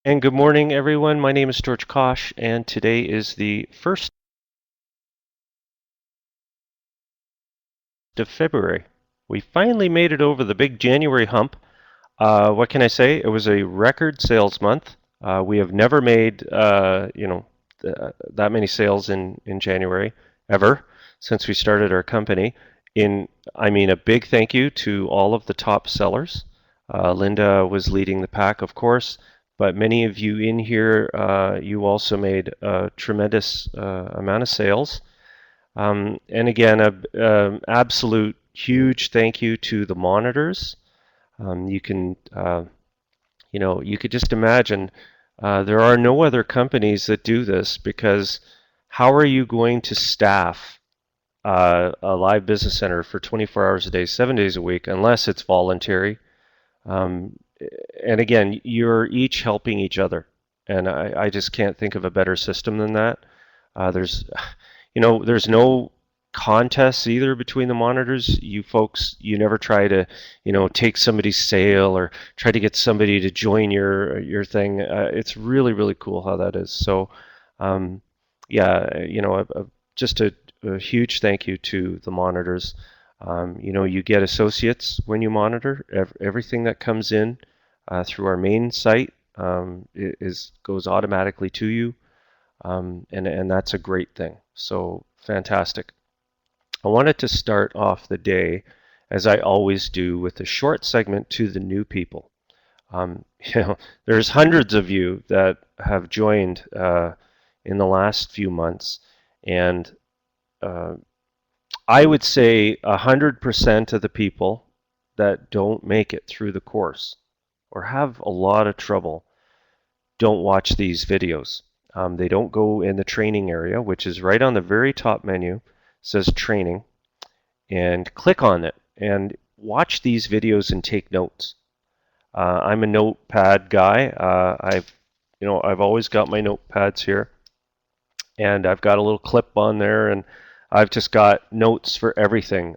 And good morning, everyone. My name is George Kosh, and today is the 1st of February. We finally made it over the big January hump. What can I say? It was a record sales month. We have never made, that many sales in January ever since we started our company. A big thank you to all of the top sellers. Linda was leading the pack, of course, but many of you in here, you also made a tremendous amount of sales. And again, a absolute huge thank you to the monitors. You can, you could just imagine there are no other companies that do this, because how are you going to staff a live business center for 24 hours a day, 7 days a week, unless it's voluntary? Um, and again, you're each helping each other. And I just can't think of a better system than that. There's no contests either between the monitors. You folks, you never try to, take somebody's sale or try to get somebody to join your thing. It's really, really cool how that is. So, yeah, just a huge thank you to the monitors. You get associates when you monitor. Everything that comes in through our main site goes automatically to you, and that's a great thing. So fantastic. I wanted to start off the day, as I always do, with a short segment to the new people. There's hundreds of you that have joined in the last few months, and I would say 100% of the people that don't make it through the course or have a lot of trouble don't watch these videos. They don't go in the training area, which is right on the very top menu, says training, and click on it and watch these videos and take notes. I'm a notepad guy. I've always got my notepads here, and I've got a little clip on there, and I've just got notes for everything.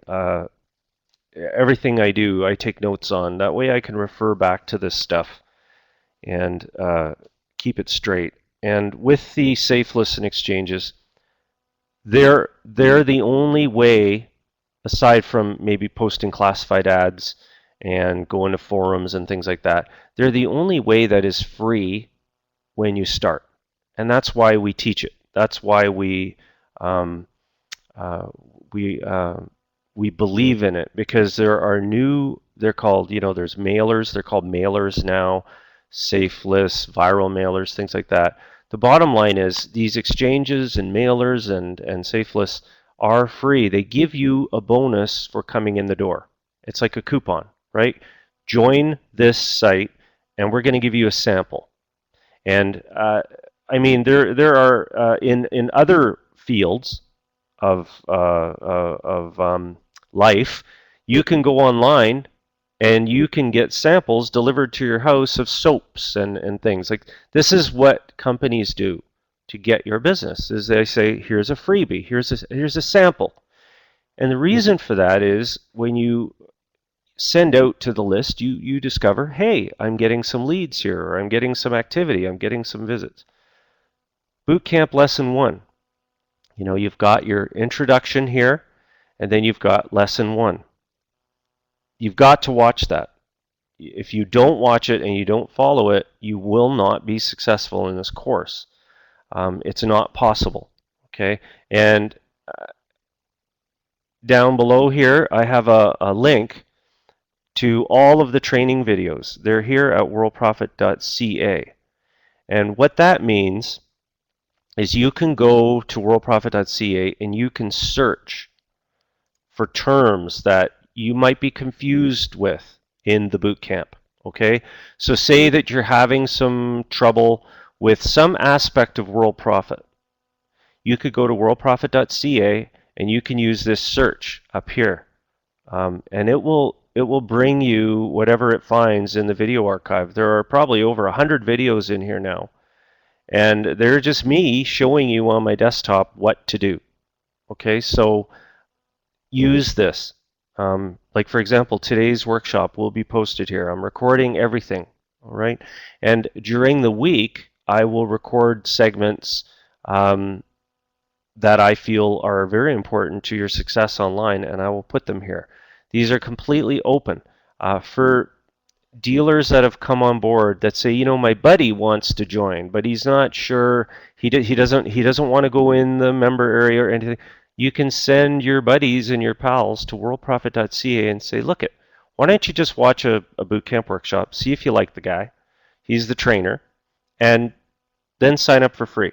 Everything I do, I take notes on. That way I can refer back to this stuff and keep it straight. And with the safe listen exchanges, they're the only way, aside from maybe posting classified ads and going to forums and things like that, they're the only way that is free when you start. And that's why we teach it. That's why we believe in it, because there are they're called, there's mailers, they're called mailers now, safe lists, viral mailers, things like that. The bottom line is these exchanges and mailers and safe lists are free. They give you a bonus for coming in the door. It's like a coupon, right? Join this site and we're going to give you a sample. And there are in other fields of life, you can go online and you can get samples delivered to your house of soaps and things. Like, this is what companies do to get your business, is they say, here's a freebie, here's a sample. And the reason for that is when you send out to the list, you discover, hey, I'm getting some leads here, or I'm getting some activity, I'm getting some visits. Bootcamp lesson 1. You've got your introduction here, and then you've got lesson 1. You've got to watch that. If you don't watch it and you don't follow it, you will not be successful in this course. It's not possible. Okay, and down below here, I have a link to all of the training videos. They're here at worldprofit.ca. And what that means is you can go to worldprofit.ca and you can search for terms that you might be confused with in the boot camp. Okay, so say that you're having some trouble with some aspect of World Profit. You could go to worldprofit.ca and you can use this search up here, and it will bring you whatever it finds in the video archive. There are probably over 100 videos in here now, and they're just me showing you on my desktop what to do. Okay, so use this. Like, for example, today's workshop will be posted here. I'm recording everything. All right. And during the week, I will record segments that I feel are very important to your success online, and I will put them here. These are completely open for dealers that have come on board that say, my buddy wants to join, but he's not sure. He doesn't want to go in the member area or anything. You can send your buddies and your pals to worldprofit.ca and say, look it, why don't you just watch a boot camp workshop, see if you like the guy. He's the trainer, and then sign up for free,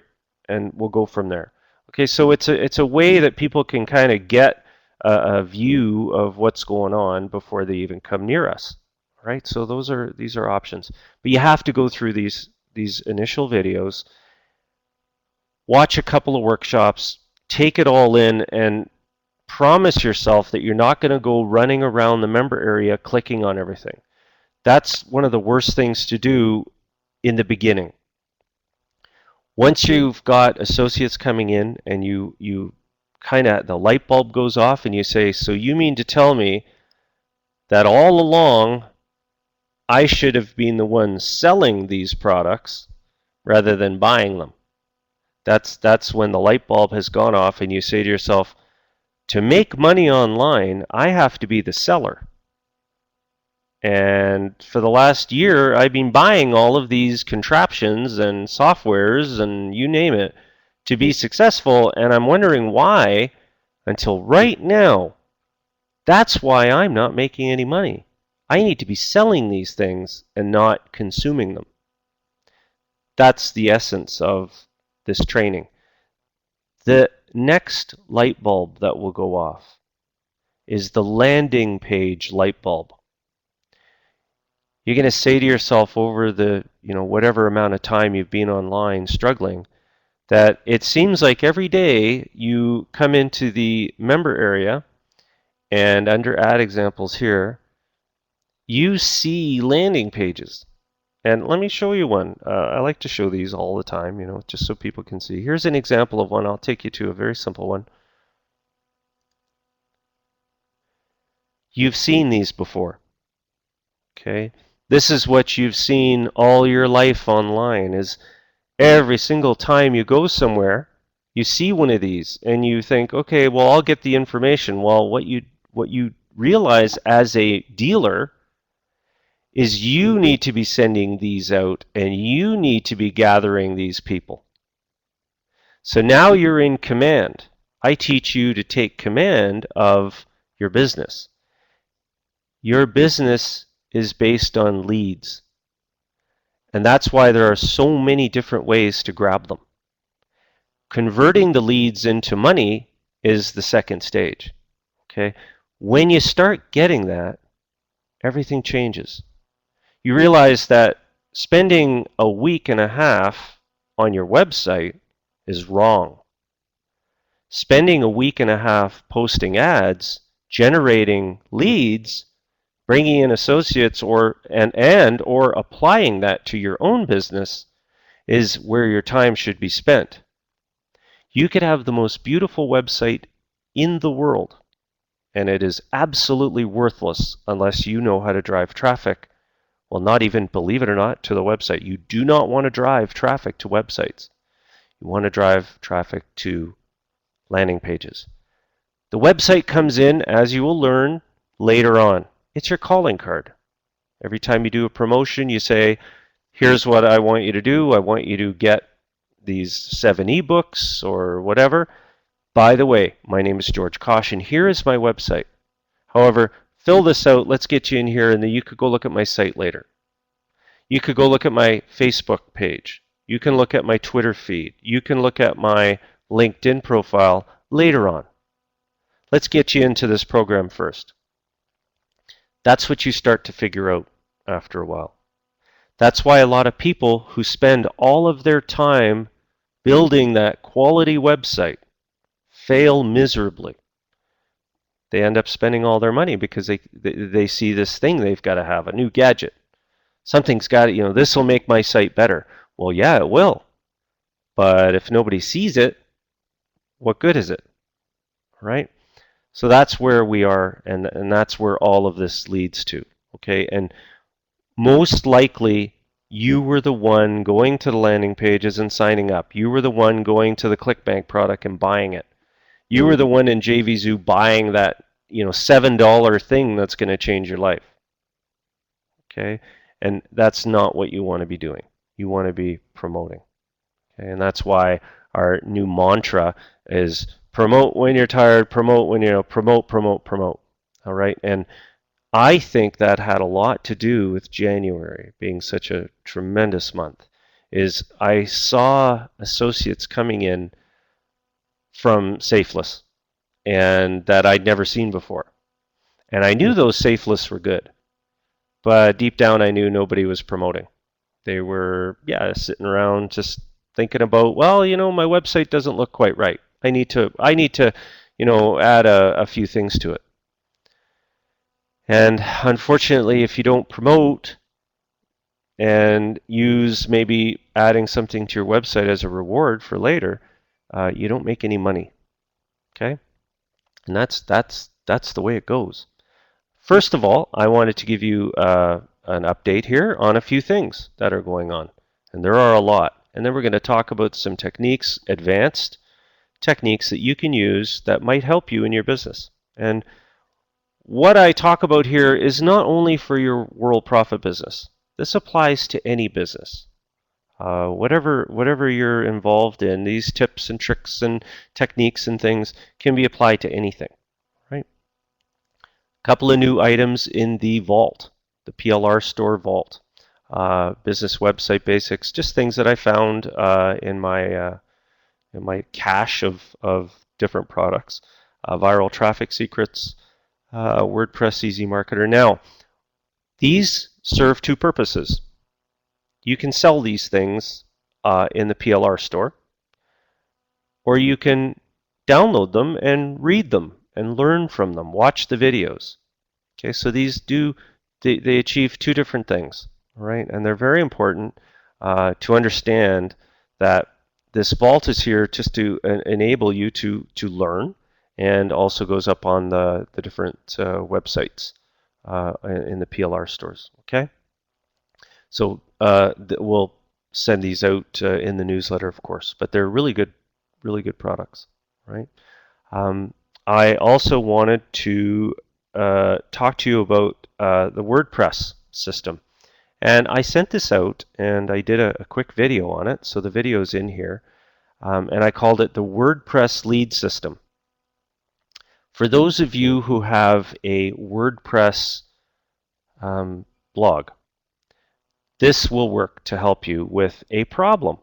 and we'll go from there. Okay, so it's a way that people can kind of get a view of what's going on before they even come near us. Right? So these are options, but you have to go through these initial videos, watch a couple of workshops, take it all in, and promise yourself that you're not going to go running around the member area clicking on everything. That's one of the worst things to do in the beginning. Once you've got associates coming in and you kind of, the light bulb goes off and you say, so you mean to tell me that all along I should have been the one selling these products rather than buying them? That's when the light bulb has gone off and you say to yourself, to make money online, I have to be the seller. And for the last year, I've been buying all of these contraptions and softwares and you name it to be successful, and I'm wondering why until right now. That's why I'm not making any money. I need to be selling these things and not consuming them. That's the essence of this training. The next light bulb that will go off is the landing page light bulb. You're going to say to yourself over the, whatever amount of time you've been online struggling, that it seems like every day you come into the member area and under ad examples here, you see landing pages. And let me show you one. I like to show these all the time, just so people can see. Here's an example of one. I'll take you to a very simple one. You've seen these before. Okay? This is what you've seen all your life online, is every single time you go somewhere, you see one of these and you think, okay, well, I'll get the information. Well, what you realize as a dealer is you need to be sending these out and you need to be gathering these people. So now you're in command. I teach you to take command of your business. Your business is based on leads. And that's why there are so many different ways to grab them. Converting the leads into money is the second stage. Okay? When you start getting that, everything changes. You realize that spending a week and a half on your website is wrong. Spending a week and a half posting ads, generating leads, bringing in associates or applying that to your own business is where your time should be spent. You could have the most beautiful website in the world, and it is absolutely worthless unless you know how to drive traffic. Well, not even, believe it or not, to the website. You do not want to drive traffic to websites. You want to drive traffic to landing pages. The website comes in, as you will learn later on. It's your calling card. Every time you do a promotion, you say, here's what I want you to do. I want you to get these 7 ebooks or whatever. By the way, my name is George Caution. Here is my website. However, fill this out. Let's get you in here, and then you could go look at my site later. You could go look at my Facebook page. You can look at my Twitter feed. You can look at my LinkedIn profile later on. Let's get you into this program first. That's what you start to figure out after a while. That's why a lot of people who spend all of their time building that quality website fail miserably. They end up spending all their money because they see this thing they've got to have, a new gadget. Something's got to, this will make my site better. Well, yeah, it will. But if nobody sees it, what good is it? Right? So that's where we are, and that's where all of this leads to. Okay? And most likely, You were the one going to the landing pages and signing up. You were the one going to the ClickBank product and buying it. You were the one in JVZoo buying that, $7 thing that's going to change your life. Okay? And that's not what you want to be doing. You want to be promoting. Okay? And that's why our new mantra is promote when you're tired, promote when promote, promote, promote. All right? And I think that had a lot to do with January being such a tremendous month. Is I saw associates coming in from Safeless and that I'd never seen before. And I knew those safe lists were good, but deep down I knew nobody was promoting. They were, sitting around just thinking about, well, my website doesn't look quite right. I need to, add a few things to it. And unfortunately, if you don't promote and use maybe adding something to your website as a reward for later, you don't make any money. Okay? And that's the way it goes. First of all, I wanted to give you an update here on a few things that are going on. And there are a lot. And then we're going to talk about some techniques, advanced techniques that you can use that might help you in your business. And what I talk about here is not only for your world profit business. This applies to any business. Whatever you're involved in, these tips and tricks and techniques and things can be applied to anything. Right? A couple of new items in the vault, the PLR store vault. Business website basics, just things that I found in my cache of different products. Viral traffic secrets, WordPress Easy Marketer. Now, these serve two purposes. You can sell these things in the PLR store, or you can download them and read them and learn from them, watch the videos. Okay, so these they achieve two different things, right? And they're very important to understand that this vault is here just to enable you to learn, and also goes up on the different websites in the PLR stores. Okay, so we'll send these out in the newsletter, of course, but they're really good products, right? I also wanted to talk to you about the WordPress system. And I sent this out and I did a quick video on it. So the video is in here. And I called it the WordPress lead system. For those of you who have a WordPress blog, this will work to help you with a problem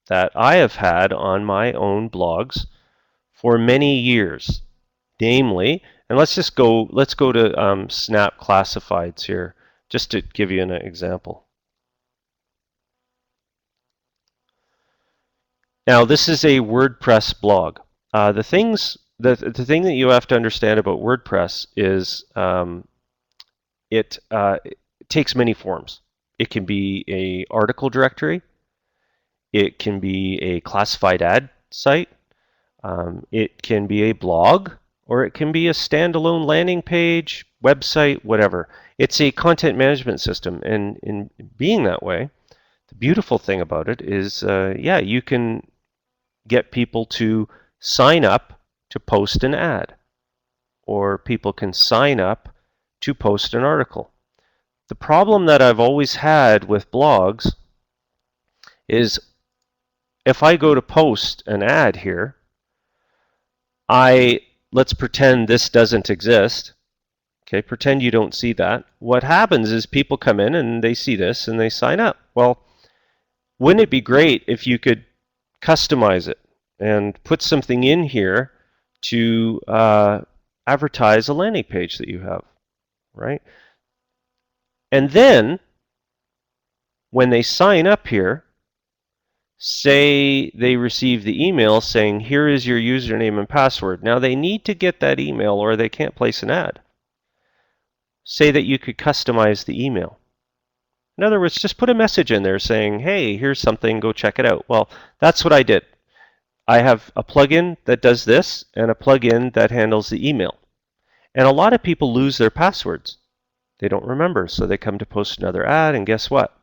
that I have had on my own blogs for many years. Namely, and let's go to Snap Classifieds here, just to give you an example. Now, this is a WordPress blog. The thing that you have to understand about WordPress is it takes many forms. It can be an article directory. It can be a classified ad site. It can be a blog, or it can be a standalone landing page, website, whatever. It's a content management system, and in being that way, the beautiful thing about it is, you can get people to sign up to post an ad, or people can sign up to post an article. The problem that I've always had with blogs is if I go to post an ad here, let's pretend this doesn't exist. Okay, pretend you don't see that. What happens is people come in and they see this and they sign up. Well, wouldn't it be great if you could customize it and put something in here to advertise a landing page that you have, right? And then when they sign up here, say they receive the email saying, here is your username and password. Now they need to get that email or they can't place an ad. Say that you could customize the email. In other words, just put a message in there saying, hey, here's something, go check it out. Well, that's what I did. I have a plugin that does this and a plugin that handles the email. And a lot of people lose their passwords. They don't remember, so they come to post another ad, and guess what?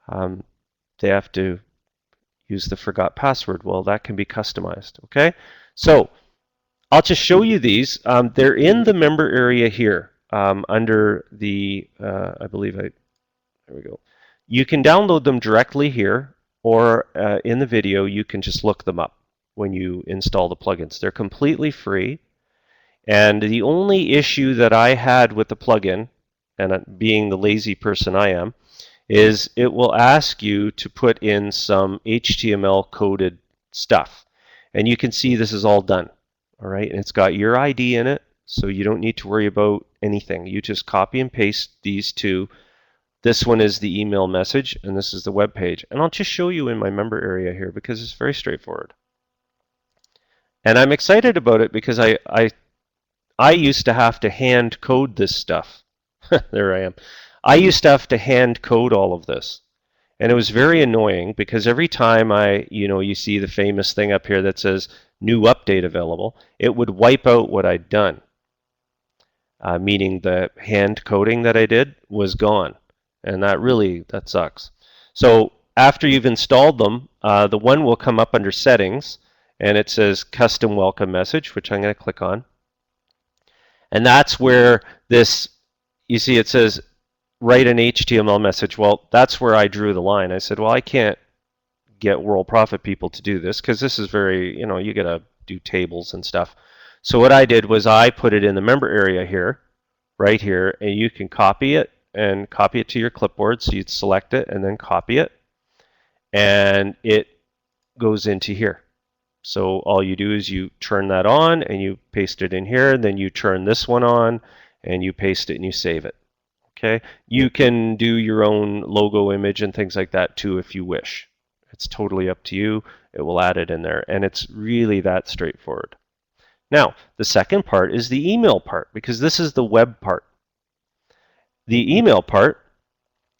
they have to use the forgot password. Well, that can be customized. Okay, so I'll just show you these. They're in the member area here under the, I believe there we go. You can download them directly here, or in the video, you can just look them up when you install the plugins. They're completely free. And the only issue that I had with the plugin, and being the lazy person I am, is it will ask you to put in some HTML coded stuff. And you can see this is all done. All right, and it's got your ID in it, so you don't need to worry about anything. You just copy and paste these two. This one is the email message, and this is the web page. And I'll just show you in my member area here because it's very straightforward. And I'm excited about it because I used to have to hand code this stuff. There I am. I used to have to hand code all of this. And it was very annoying because every time you see the famous thing up here that says new update available, it would wipe out what I'd done. Meaning the hand coding that I did was gone. And that sucks. So after you've installed them, the one will come up under settings and it says custom welcome message, which I'm going to click on. And that's where this, you see it says write an HTML message. Well, that's where I drew the line. I said, well, I can't get World Profit people to do this because this is very, you got to do tables and stuff. So what I did was I put it in the member area here, right here, and you can copy it and copy it to your clipboard. So you'd select it and then copy it, and it goes into here. So all you do is you turn that on and you paste it in here, and then you turn this one on and you paste it and you save it. Okay, you can do your own logo image and things like that too if you wish. It's totally up to you. It will add it in there, and it's really that straightforward. Now, the second part is the email part, because this is the web part. The email part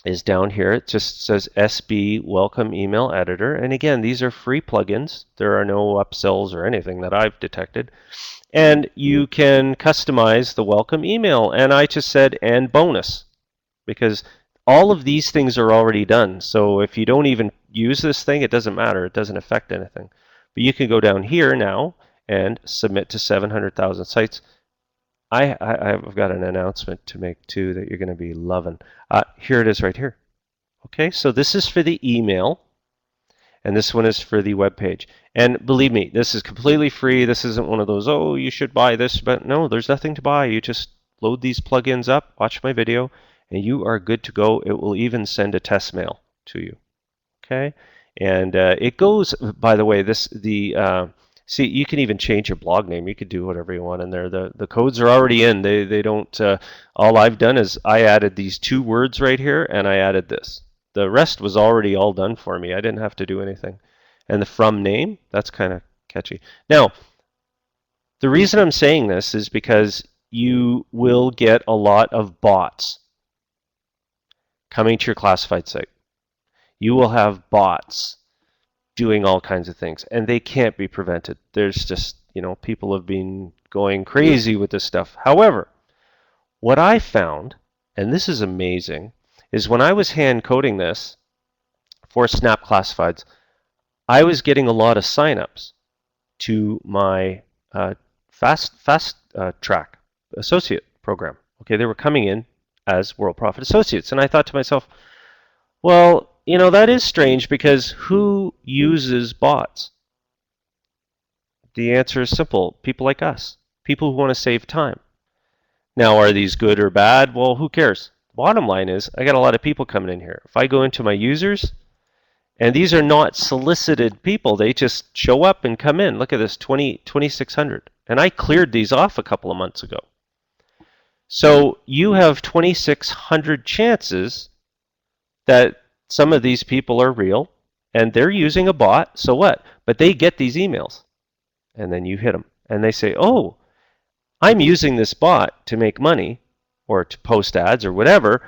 is down here. It just says SB Welcome Email Editor, and again, these are free plugins. There are no upsells or anything that I've detected. And you can customize the welcome email, and I just said and bonus, because all of these things are already done. So if you don't even use this thing, it doesn't matter. It doesn't affect anything. But you can go down here now and submit to 700,000 sites. I've got an announcement to make too that you're going to be loving. Here it is right here. Okay, so this is for the email, and this one is for the web page. And believe me, this is completely free. This isn't one of those, oh, you should buy this, but no, there's nothing to buy. You just load these plugins up, watch my video, and you are good to go. It will even send a test mail to you. Okay, and it goes, by the way, see, you can even change your blog name. You could do whatever you want in there. The codes are already in. They don't, all I've done is I added these two words right here, and I added this. The rest was already all done for me. I didn't have to do anything. And the from name, that's kind of catchy. Now, the reason I'm saying this is because you will get a lot of bots coming to your classified site. You will have bots doing all kinds of things, and they can't be prevented. There's just, people have been going crazy with this stuff. However, what I found, and this is amazing, is when I was hand coding this for Snap Classifieds, I was getting a lot of signups to my fast track associate program. Okay, they were coming in as World Profit Associates, and I thought to myself, well, that is strange because who uses bots? The answer is simple. People like us. People who want to save time. Now, are these good or bad? Well, who cares? Bottom line is, I got a lot of people coming in here. If I go into my users, and these are not solicited people, they just show up and come in. Look at this, 2,600. And I cleared these off a couple of months ago. So you have 2,600 chances that some of these people are real, and they're using a bot, so what? But they get these emails, and then you hit them, and they say, oh, I'm using this bot to make money, or to post ads, or whatever.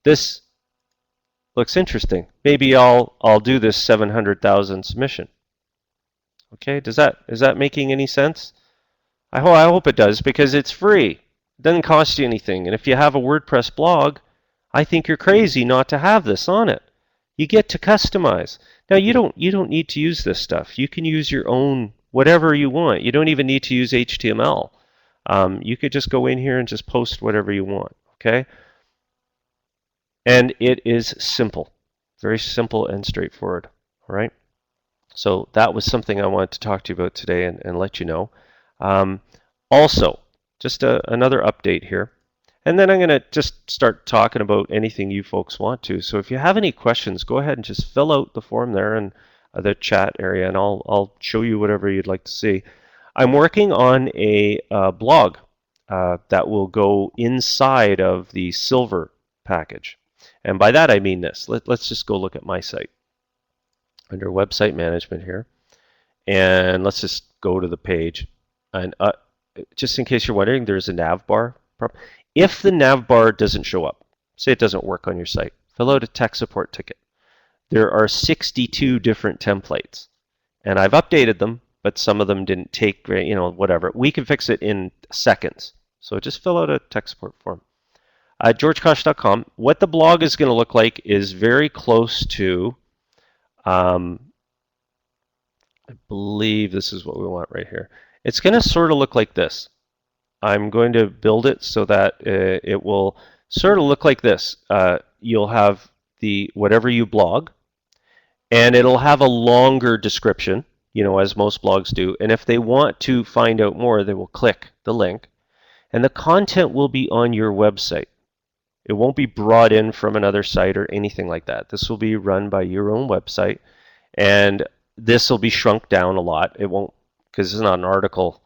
This looks interesting. Maybe I'll do this 700,000 submission. Okay, is that making any sense? I hope it does, because it's free. It doesn't cost you anything, and if you have a WordPress blog, I think you're crazy not to have this on it. You get to customize. Now you don't need to use this stuff. You can use your own whatever you want. You don't even need to use HTML. You could just go in here and just post whatever you want. Okay, and it is simple, very simple and straightforward. All right. So that was something I wanted to talk to you about today and let you know. Also, just another update here. And then I'm going to just start talking about anything you folks want to. So if you have any questions, go ahead and just fill out the form there in the chat area, and I'll show you whatever you'd like to see. I'm working on a blog that will go inside of the silver package. And by that I mean this. Let's just go look at my site under website management here. And let's just go to the page. And just in case you're wondering, there's a nav bar. If the nav bar doesn't show up, say it doesn't work on your site, fill out a tech support ticket. There are 62 different templates, and I've updated them, but some of them didn't take, whatever. We can fix it in seconds. So just fill out a tech support form. GeorgeKosh.com. What the blog is going to look like is very close to, I believe this is what we want right here. It's going to sort of look like this. I'm going to build it so that it will sort of look like this. You'll have the whatever you blog, and it'll have a longer description, as most blogs do. And if they want to find out more, they will click the link, and the content will be on your website. It won't be brought in from another site or anything like that. This will be run by your own website, and this will be shrunk down a lot. It won't, because it's not an article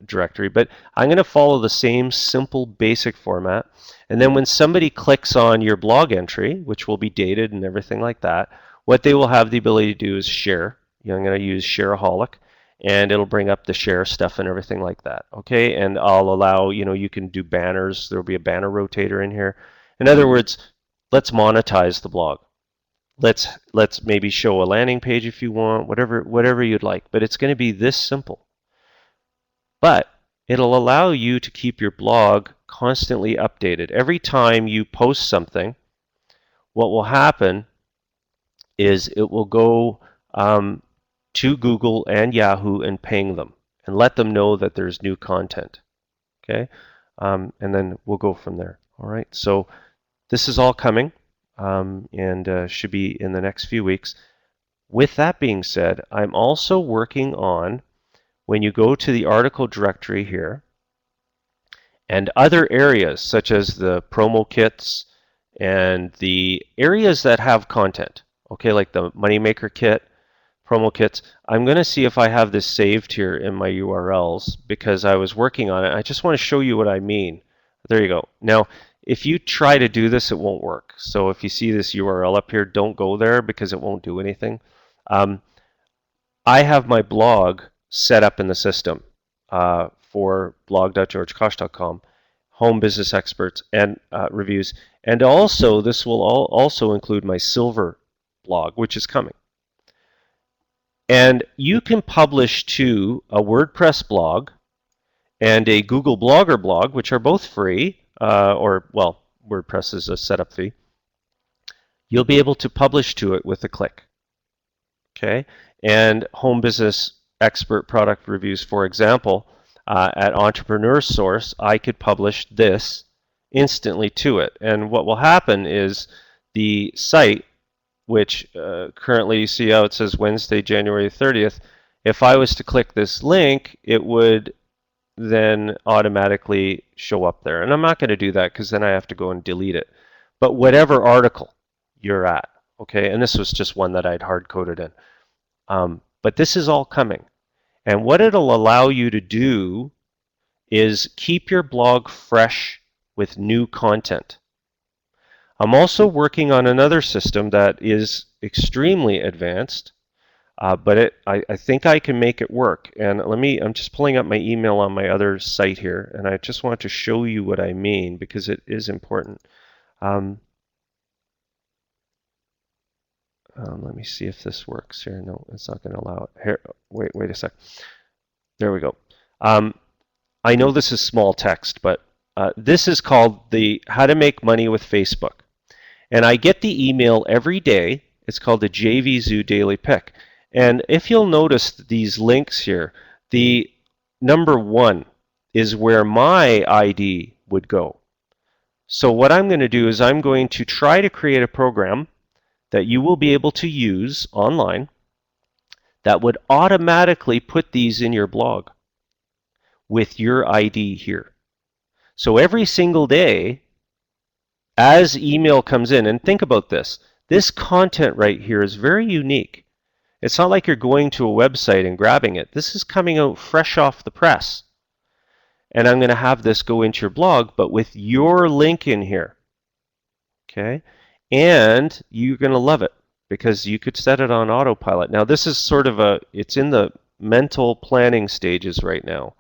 directory, but I'm going to follow the same simple basic format. And then when somebody clicks on your blog entry, which will be dated and everything like that, what they will have the ability to do is share. I'm going to use Shareaholic, and it'll bring up the share stuff and everything like that. Okay, and I'll allow, you can do banners. There'll be a banner rotator in here. In other words, let's monetize the blog. Let's maybe show a landing page if you want, whatever you'd like. But it's going to be this simple. But it'll allow you to keep your blog constantly updated. Every time you post something, what will happen is it will go to Google and Yahoo and ping them and let them know that there's new content. Okay, and then we'll go from there. All right, so this is all coming and should be in the next few weeks. With that being said, I'm also working on, when you go to the article directory here, and other areas such as the promo kits and the areas that have content, okay, like the Moneymaker kit, promo kits, I'm going to see if I have this saved here in my URLs because I was working on it. I just want to show you what I mean. There you go. Now, if you try to do this, it won't work. So if you see this URL up here, don't go there because it won't do anything. I have my blog set up in the system for blog.georgekosh.com, home business experts and reviews. And also, this will also include my silver blog, which is coming. And you can publish to a WordPress blog and a Google Blogger blog, which are both free, WordPress is a setup fee. You'll be able to publish to it with a click. Okay, and home business expert product reviews, for example, at Entrepreneur Source, I could publish this instantly to it. And what will happen is the site, which currently you see how it says Wednesday, January 30th, if I was to click this link, it would then automatically show up there. And I'm not going to do that because then I have to go and delete it. But whatever article you're at, okay, and this was just one that I'd hard-coded in. But this is all coming. And what it'll allow you to do is keep your blog fresh with new content. I'm also working on another system that is extremely advanced, but I think I can make it work. And I'm just pulling up my email on my other site here, and I just want to show you what I mean because it is important. Let me see if this works here. No, it's not going to allow it. Here, wait a sec. There we go. I know this is small text, but this is called the How to Make Money with Facebook. And I get the email every day, It's called the JVZoo Daily Pick. And if you'll notice these links here, the number 1 is where my ID would go. So what I'm going to do is I'm going to try to create a program that you will be able to use online that would automatically put these in your blog with your ID here. So every single day, as email comes in, and think about this content right here is very unique. It's not like you're going to a website and grabbing it. This is coming out fresh off the press. And I'm going to have this go into your blog, but with your link in here. Okay? And you're going to love it because you could set it on autopilot. Now this is sort of it's in the mental planning stages right now.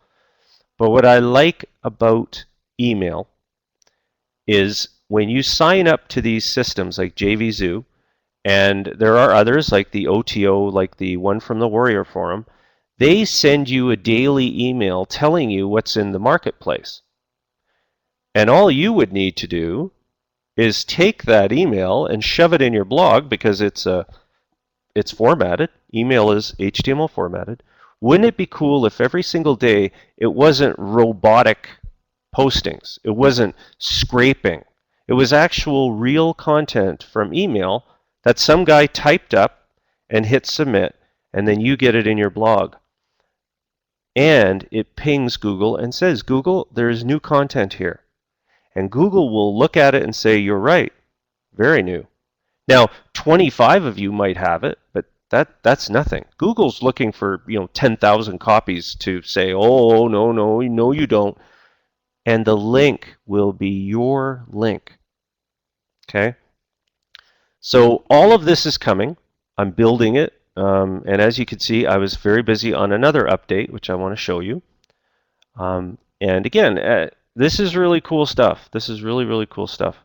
But what I like about email is when you sign up to these systems like JVZoo, and there are others like the OTO, like the one from the Warrior Forum, they send you a daily email telling you what's in the marketplace. And all you would need to do is take that email and shove it in your blog because it's formatted. Email is HTML formatted. Wouldn't it be cool if every single day it wasn't robotic postings, it wasn't scraping, it was actual real content from email that some guy typed up and hit submit, and then you get it in your blog. And it pings Google and says, Google, there is new content here. And Google will look at it and say, you're right, very new. Now, 25 of you might have it, but that's nothing. Google's looking for 10,000 copies to say, oh, no, you don't. And the link will be your link. Okay? So all of this is coming. I'm building it. And as you can see, I was very busy on another update, which I want to show you. And again, this is really cool stuff. This is really, really cool stuff.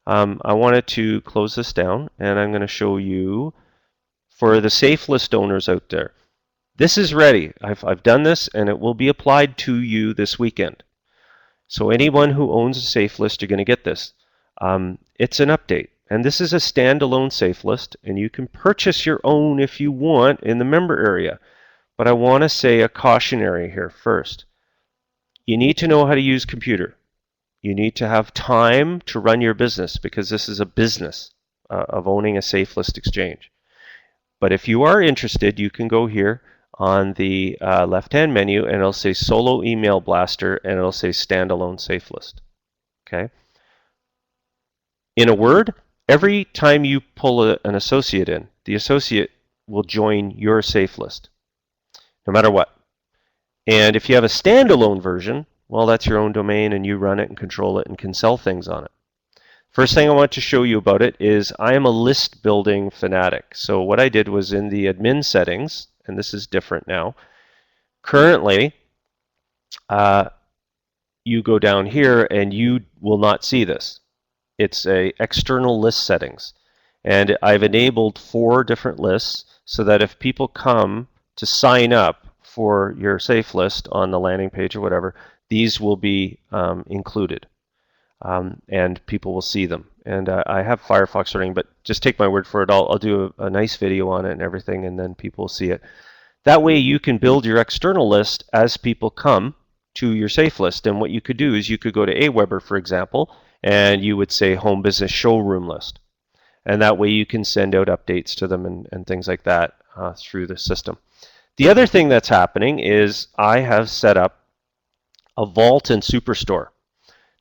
I wanted to close this down, and I'm going to show you for the safe list owners out there. This is ready. I've done this, and it will be applied to you this weekend. So anyone who owns a safe list, you're going to get this. It's an update, and this is a standalone safe list, and you can purchase your own if you want in the member area. But I want to say a cautionary here first. You need to know how to use computer. You need to have time to run your business because this is a business of owning a safe list exchange. But if you are interested, you can go here on the left-hand menu and it'll say Solo Email Blaster and it'll say Standalone Safe List. Okay. In a word, every time you pull an associate in, the associate will join your safe list, no matter what. And if you have a standalone version, well, that's your own domain and you run it and control it and can sell things on it. First thing I want to show you about it is I am a list building fanatic. So what I did was in the admin settings, and this is different now. Currently, you go down here and you will not see this. It's a external list settings. And I've enabled 4 different lists so that if people come to sign up for your safe list on the landing page or whatever, these will be included. And people will see them. And I have Firefox running, but just take my word for it. I'll do a nice video on it and everything, and then people will see it. That way you can build your external list as people come to your safe list. And what you could do is you could go to Aweber, for example, and you would say Home Business Showroom List. And that way you can send out updates to them and things like that through the system. The other thing that's happening is I have set up a Vault and Superstore.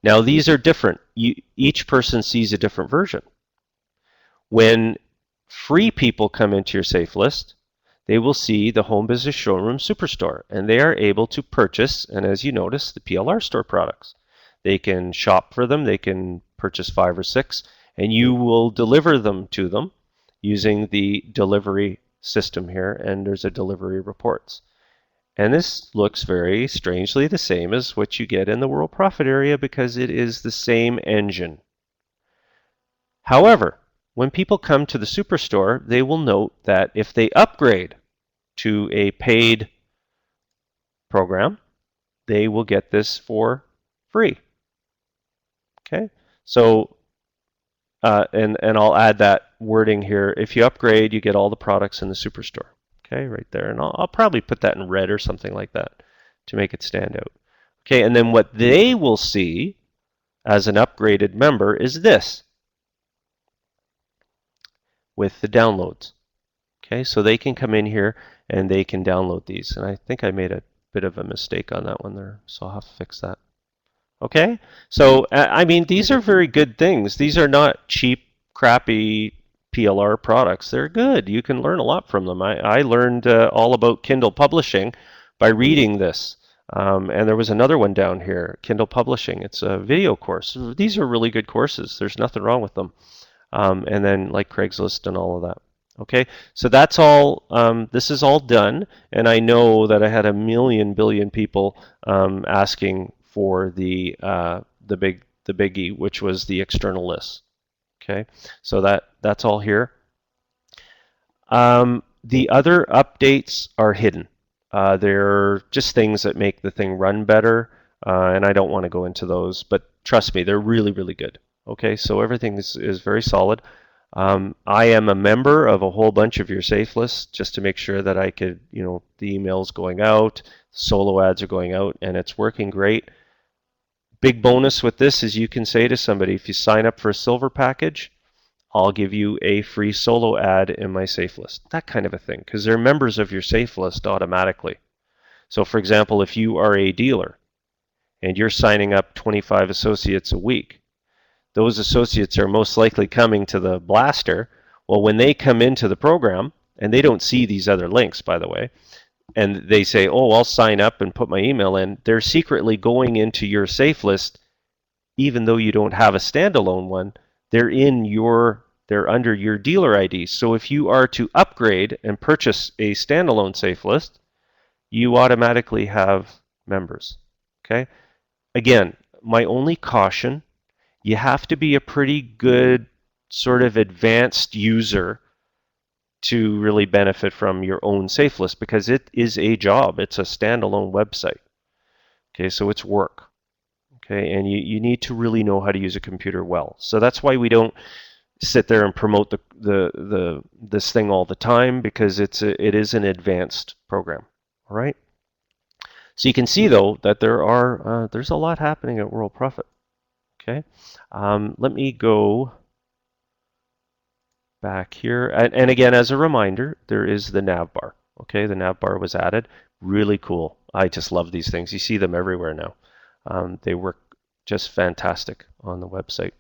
Now these are different. Each person sees a different version. When free people come into your safe list, they will see the Home Business Showroom Superstore, and they are able to purchase, and as you notice, the PLR store products. They can shop for them, they can purchase 5 or 6, and you will deliver them to them using the delivery system here, and there's a delivery reports. And this looks very strangely the same as what you get in the World Profit area because it is the same engine. However, when people come to the Superstore, they will note that if they upgrade to a paid program, they will get this for free. Okay, so and I'll add that wording here. If you upgrade, you get all the products in the Superstore. Okay, right there. And I'll probably put that in red or something like that to make it stand out. Okay, and then what they will see as an upgraded member is this with the downloads. Okay, so they can come in here and they can download these. And I think I made a bit of a mistake on that one there, so I'll have to fix that. Okay, so I mean, these are very good things. These are not cheap, crappy PLR products. They're good. You can learn a lot from them. I learned all about Kindle publishing by reading this. And there was another one down here, Kindle publishing. It's a video course. These are really good courses. There's nothing wrong with them. And then like Craigslist and all of that. Okay, so that's all. This is all done, and I know that I had a million billion people asking for the biggie, which was the external list. Okay, so that's all here. The other updates are hidden. They're just things that make the thing run better, and I don't want to go into those, but trust me, they're really, really good. Okay, so everything is very solid. I am a member of a whole bunch of your safe lists just to make sure that I could, the emails going out, solo ads are going out, and it's working great. Big bonus with this is you can say to somebody, if you sign up for a silver package, I'll give you a free solo ad in my safe list. That kind of a thing, because they're members of your safe list automatically. So for example, if you are a dealer and you're signing up 25 associates a week, those associates are most likely coming to the blaster. Well, when they come into the program, and they don't see these other links, by the way, and they say, oh, I'll sign up and put my email in, they're secretly going into your safe list, even though you don't have a standalone one. They're under your dealer ID. So if you are to upgrade and purchase a standalone safe list, you automatically have members. Okay? Again, my only caution, you have to be a pretty good sort of advanced user to really benefit from your own safe list, because it is a job. It's a standalone website. Okay, so it's work. Okay, and you need to really know how to use a computer well. So that's why we don't sit there and promote this thing all the time, because it is an advanced program. All right. So you can see though that there's a lot happening at World Profit. Okay, let me go back here. And again, as a reminder, there is the nav bar. Okay, the nav bar was added. Really cool. I just love these things. You see them everywhere now. They work just fantastic on the website.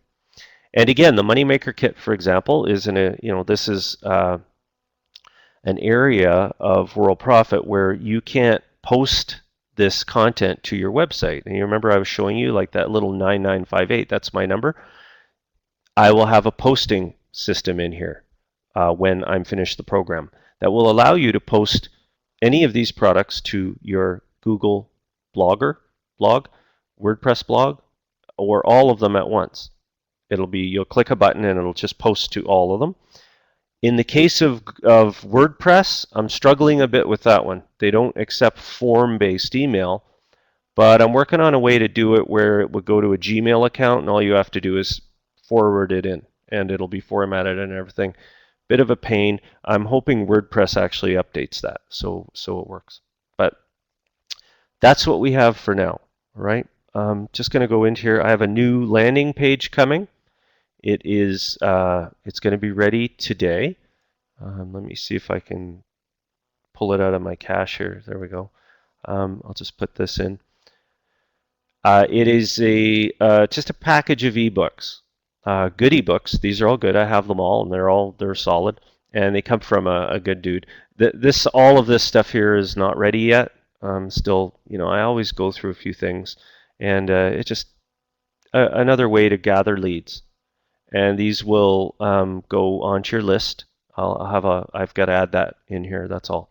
And again, the Moneymaker Kit, for example, is this is an area of World Profit where you can't post this content to your website. And you remember I was showing you like that little 9958, that's my number. I will have a posting system in here when I'm finished the program that will allow you to post any of these products to your Google blog, WordPress blog, or all of them at once. You'll click a button and it'll just post to all of them. In the case of WordPress, I'm struggling a bit with that one. They don't accept form-based email, but I'm working on a way to do it where it would go to a Gmail account and all you have to do is forward it in and it'll be formatted and everything. Bit of a pain. I'm hoping WordPress actually updates that so it works. But that's what we have for now. All right. Just going to go into here. I have a new landing page coming. It's going to be ready today. Let me see if I can pull it out of my cache here. There we go. I'll just put this in. It is just a package of ebooks, good ebooks. These are all good. I have them all, and they're solid, and they come from a good dude. All of this stuff here is not ready yet. Still, I always go through a few things, and it's just another way to gather leads. And these will go onto your list. I've got to add that in here. That's all.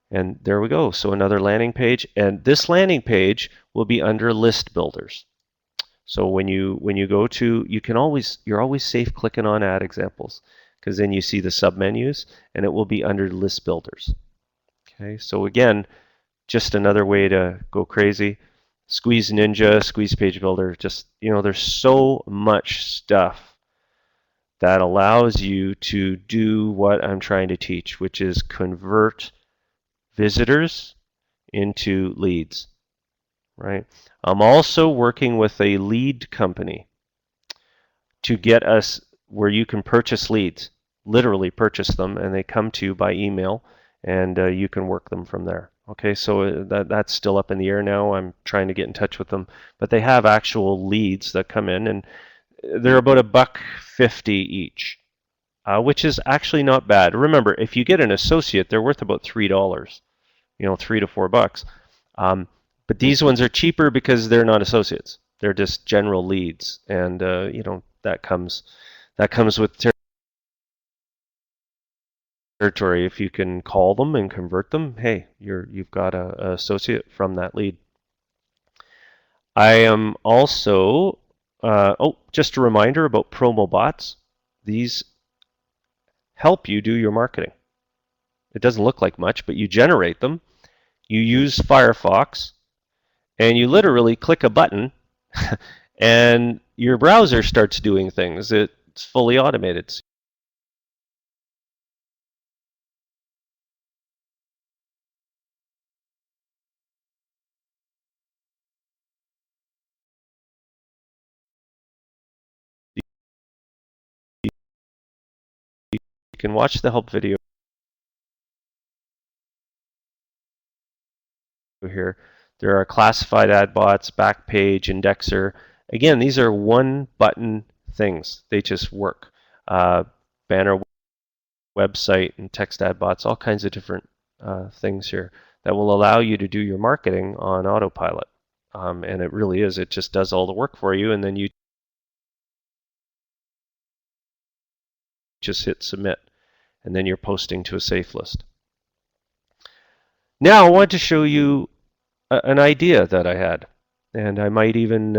And there we go. So another landing page, and this landing page will be under list builders. So when you go to, you're always safe clicking on add examples, because then you see the submenus, and it will be under list builders. Okay. So again, just another way to go crazy. Squeeze Ninja, Squeeze Page Builder. Just there's so much stuff that allows you to do what I'm trying to teach, which is convert visitors into leads, right? I'm also working with a lead company to get us where you can purchase leads, literally purchase them, and they come to you by email, and you can work them from there. Okay, so that's still up in the air now. I'm trying to get in touch with them, but they have actual leads that come in, and they're about $1.50 each, which is actually not bad. Remember, if you get an associate, they're worth about $3, $3 to $4. But these ones are cheaper because they're not associates; they're just general leads, and that comes with territory. If you can call them and convert them, hey, you've got a associate from that lead. I am also just a reminder about promo bots. These help you do your marketing. It doesn't look like much, but you generate them. You use Firefox, and you literally click a button, and your browser starts doing things. It's fully automated. You can watch the help video here. There are classified ad bots, backpage, indexer. Again, these are one button things. They just work. Banner, website, and text ad bots, all kinds of different things here that will allow you to do your marketing on autopilot. And it really is. It just does all the work for you, and then you just hit submit, and then you're posting to a safe list. Now I want to show you an idea that I had, and I might even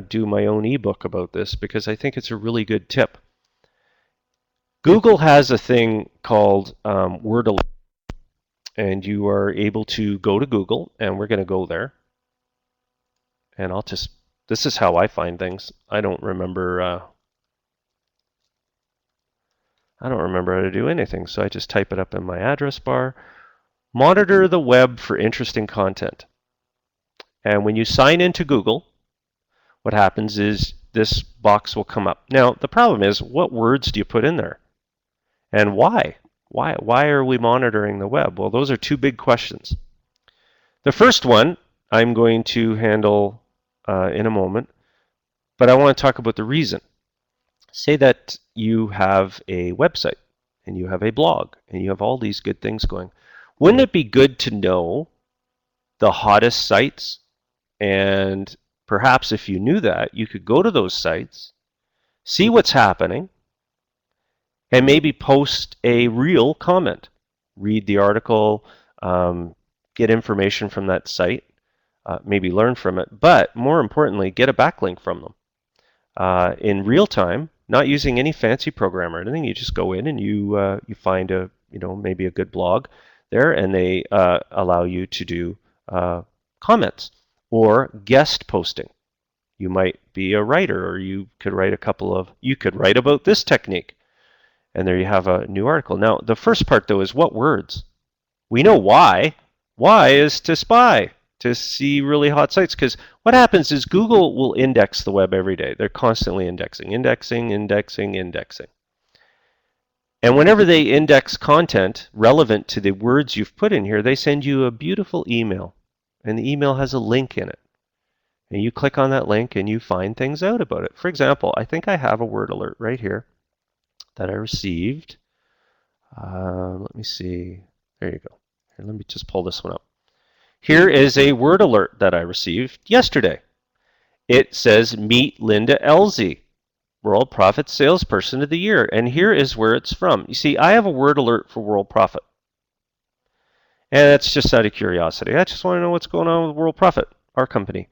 do my own ebook about this because I think it's a really good tip. Google has a thing called word alert, and you are able to go to Google, and we're going to go there, and this is how I find things. I don't remember how to do anything, so I just type it up in my address bar. Monitor the web for interesting content. And when you sign into Google, what happens is this box will come up. Now, the problem is, what words do you put in there? And why? Why are we monitoring the web? Well, those are two big questions. The first one I'm going to handle in a moment, but I want to talk about the reason. Say that you have a website and you have a blog and you have all these good things going. Wouldn't it be good to know the hottest sites? And perhaps if you knew that, you could go to those sites, see what's happening, and maybe post a real comment. Read the article, get information from that site, maybe learn from it, but more importantly, get a backlink from them in real time, not using any fancy program or anything. You just go in and you find maybe a good blog there, and they allow you to do comments or guest posting. You might be a writer, or you could write you could write about this technique, and there you have a new article. Now, the first part though is what words? We know why. Why is to spy, to see really hot sites, because what happens is Google will index the web every day. They're constantly indexing. And whenever they index content relevant to the words you've put in here, they send you a beautiful email, and the email has a link in it. And you click on that link and you find things out about it. For example, I think I have a word alert right here that I received. Let me see. There you go. Here, let me just pull this one up. Here is a word alert that I received yesterday. It says, meet Linda Elzy, World Profit Salesperson of the Year. And here is where it's from. You see, I have a word alert for World Profit. And it's just out of curiosity. I just want to know what's going on with World Profit, our company.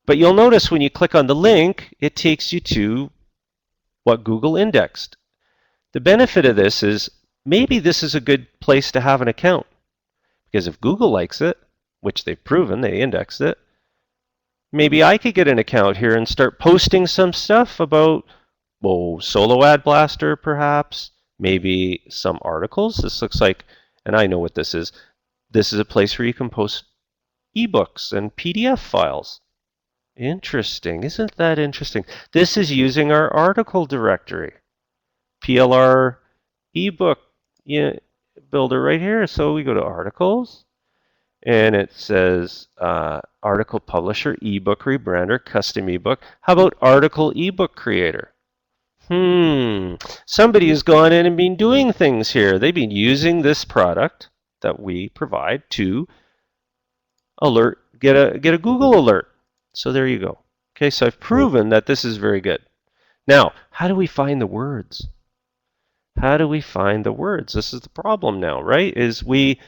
But you'll notice when you click on the link, it takes you to what Google indexed. The benefit of this is maybe this is a good place to have an account. Because if Google likes it, which they've proven, they indexed it. Maybe I could get an account here and start posting some stuff about, well, Solo Ad Blaster perhaps, maybe some articles. This looks like, and I know what this is. This is a place where you can post ebooks and PDF files. Interesting. Isn't that interesting? This is using our article directory. PLR ebook builder right here. So we go to articles, and it says article publisher, ebook rebrander, custom ebook. How about article ebook creator? Somebody has gone in and been doing things here. They've been using this product that we provide to alert, get a Google alert. So there you go. Okay, so I've proven that this is very good. Now, how do we find the words? How do we find the words? This is the problem now, right? Is we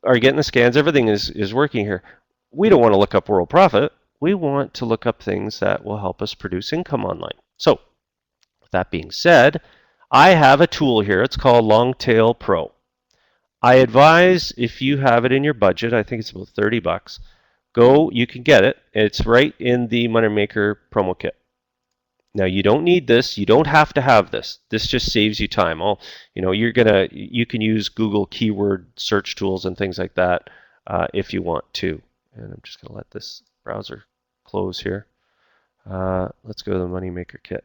are getting the scans, everything is working here. We don't want to look up world profit. We want to look up things that will help us produce income online. So, with that being said, I have a tool here. It's called Longtail Pro. I advise if you have it in your budget, I think it's about 30 bucks, go, you can get it. It's right in the Moneymaker promo kit. Now you don't need this. You don't have to have this. This just saves you time. You can use Google keyword search tools and things like that if you want to. And I'm just going to let this browser close here. Let's go to the Moneymaker kit.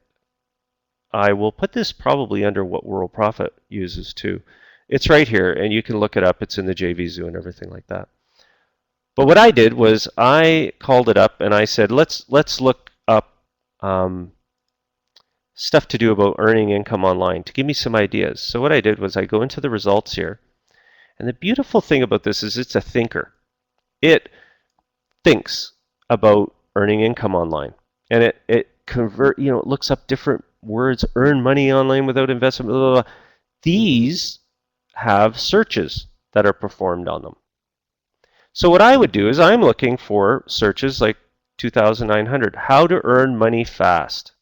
I will put this probably under what World Profit uses too. It's right here, and you can look it up. It's in the JVZoo and everything like that. But what I did was I called it up and I said, let's look up stuff to do about earning income online to give me some ideas. So what I did was I go into the results here, and the beautiful thing about this is it's a thinker. It thinks about earning income online, and it looks up different words, earn money online without investment, blah, blah, blah. These have searches that are performed on them. So what I would do is I'm looking for searches like 2,900, how to earn money fast.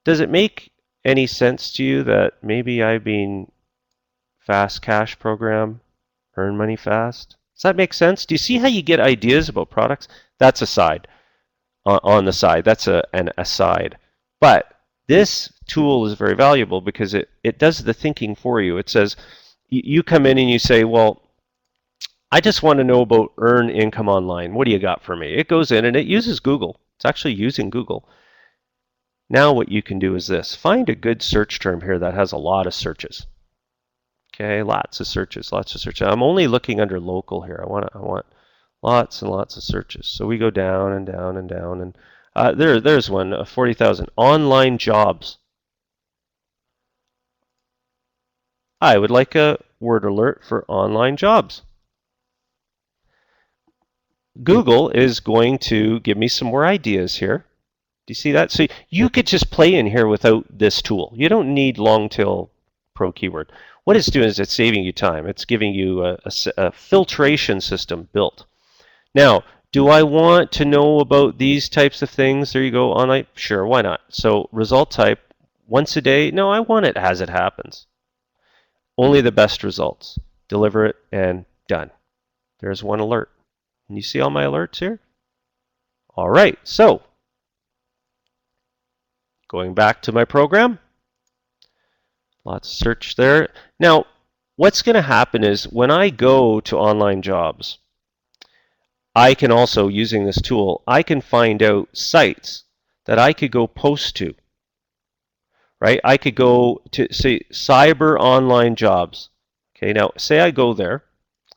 Does it make any sense to you that maybe I've been fast cash program, earn money fast? Does that make sense? Do you see how you get ideas about products? That's a side, on the side. That's an aside. But this tool is very valuable because it does the thinking for you. It says, you come in and you say, well, I just want to know about earn income online. What do you got for me? It goes in and it uses Google. It's actually using Google. Now what you can do is this. Find a good search term here that has a lot of searches. Okay, lots of searches, lots of searches. I'm only looking under local here. I want lots and lots of searches. So we go down and down and down, and there's one, 40,000 online jobs. I would like a word alert for online jobs. Google is going to give me some more ideas here. Do you see that? So you could just play in here without this tool. You don't need Longtail Pro keyword. What it's doing is it's saving you time. It's giving you a filtration system built. Now, do I want to know about these types of things? There you go, online. Sure, why not? So result type, once a day. No, I want it as it happens. Only the best results. Deliver it and done. There's one alert. And you see all my alerts here? All right, so going back to my program. Lots of search there. Now, what's going to happen is when I go to online jobs, I can also, using this tool, I can find out sites that I could go post to. Right? I could go to, say, cyber online jobs. Okay, now say I go there.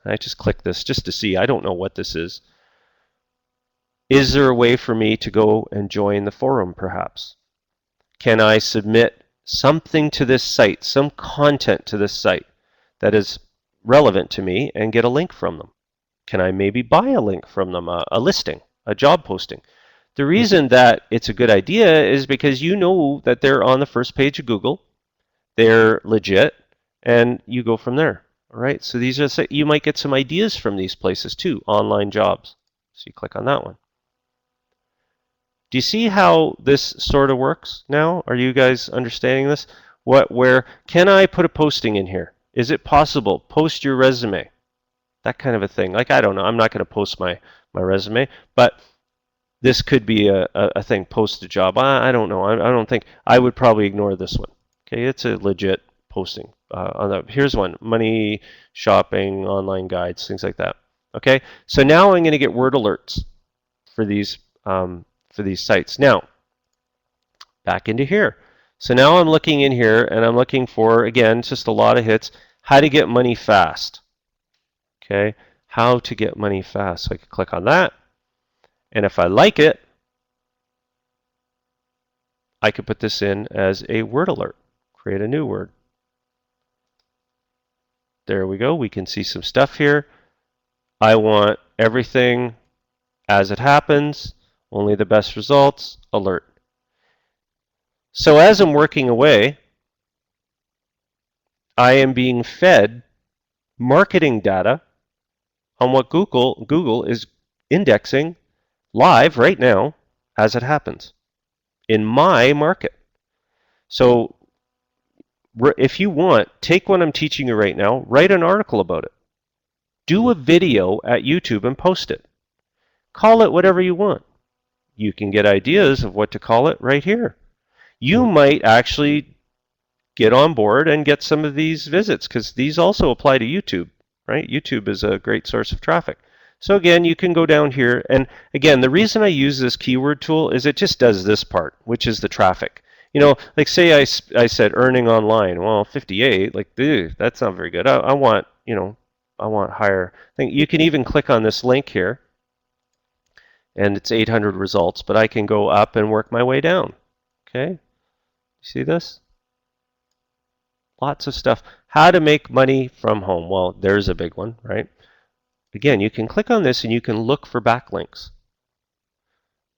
I just click this just to see. I don't know what this is. Is there a way for me to go and join the forum, perhaps? Can I submit something to this site, some content to this site that is relevant to me and get a link from them? Can I maybe buy a link from them, a listing, a job posting? The reason that it's a good idea is because you know that they're on the first page of Google, they're legit, and you go from there. All right, so these are, you might get some ideas from these places too, online jobs. So you click on that one. Do you see how this sort of works now? Are you guys understanding this? Where can I put a posting in here? Is it possible? Post your resume. that kind of a thing. Like, I don't know, I'm not going to post my resume, but this could be a thing, post a job. I don't know. I don't think, I would probably ignore this one. Okay, it's a legit posting. Here's one, money, shopping, online guides, things like that. Okay, so now I'm going to get word alerts for these sites. Now, back into here. So now I'm looking in here and I'm looking for, again, just a lot of hits, how to get money fast. Okay, how to get money fast. So I can click on that. And if I like it, I could put this in as a word alert. Create a new word. There we go. We can see some stuff here. I want everything as it happens, only the best results, alert. So as I'm working away, I am being fed marketing data on what Google is indexing live right now as it happens in my market. So if you want, take what I'm teaching you right now, write an article about it. Do a video at YouTube and post it. Call it whatever you want. You can get ideas of what to call it right here. You might actually get on board and get some of these visits, because these also apply to YouTube, right? YouTube is a great source of traffic. So again, you can go down here, and again, the reason I use this keyword tool is it just does this part, which is the traffic. You know, like say I said earning online, well, 58, like, dude, that's not very good. I want, you know, I want higher thing. You can even click on this link here, and it's 800 results, but I can go up and work my way down. Okay, see this? Lots of stuff. How to make money from home. Well, there's a big one, right? Again, you can click on this and you can look for backlinks.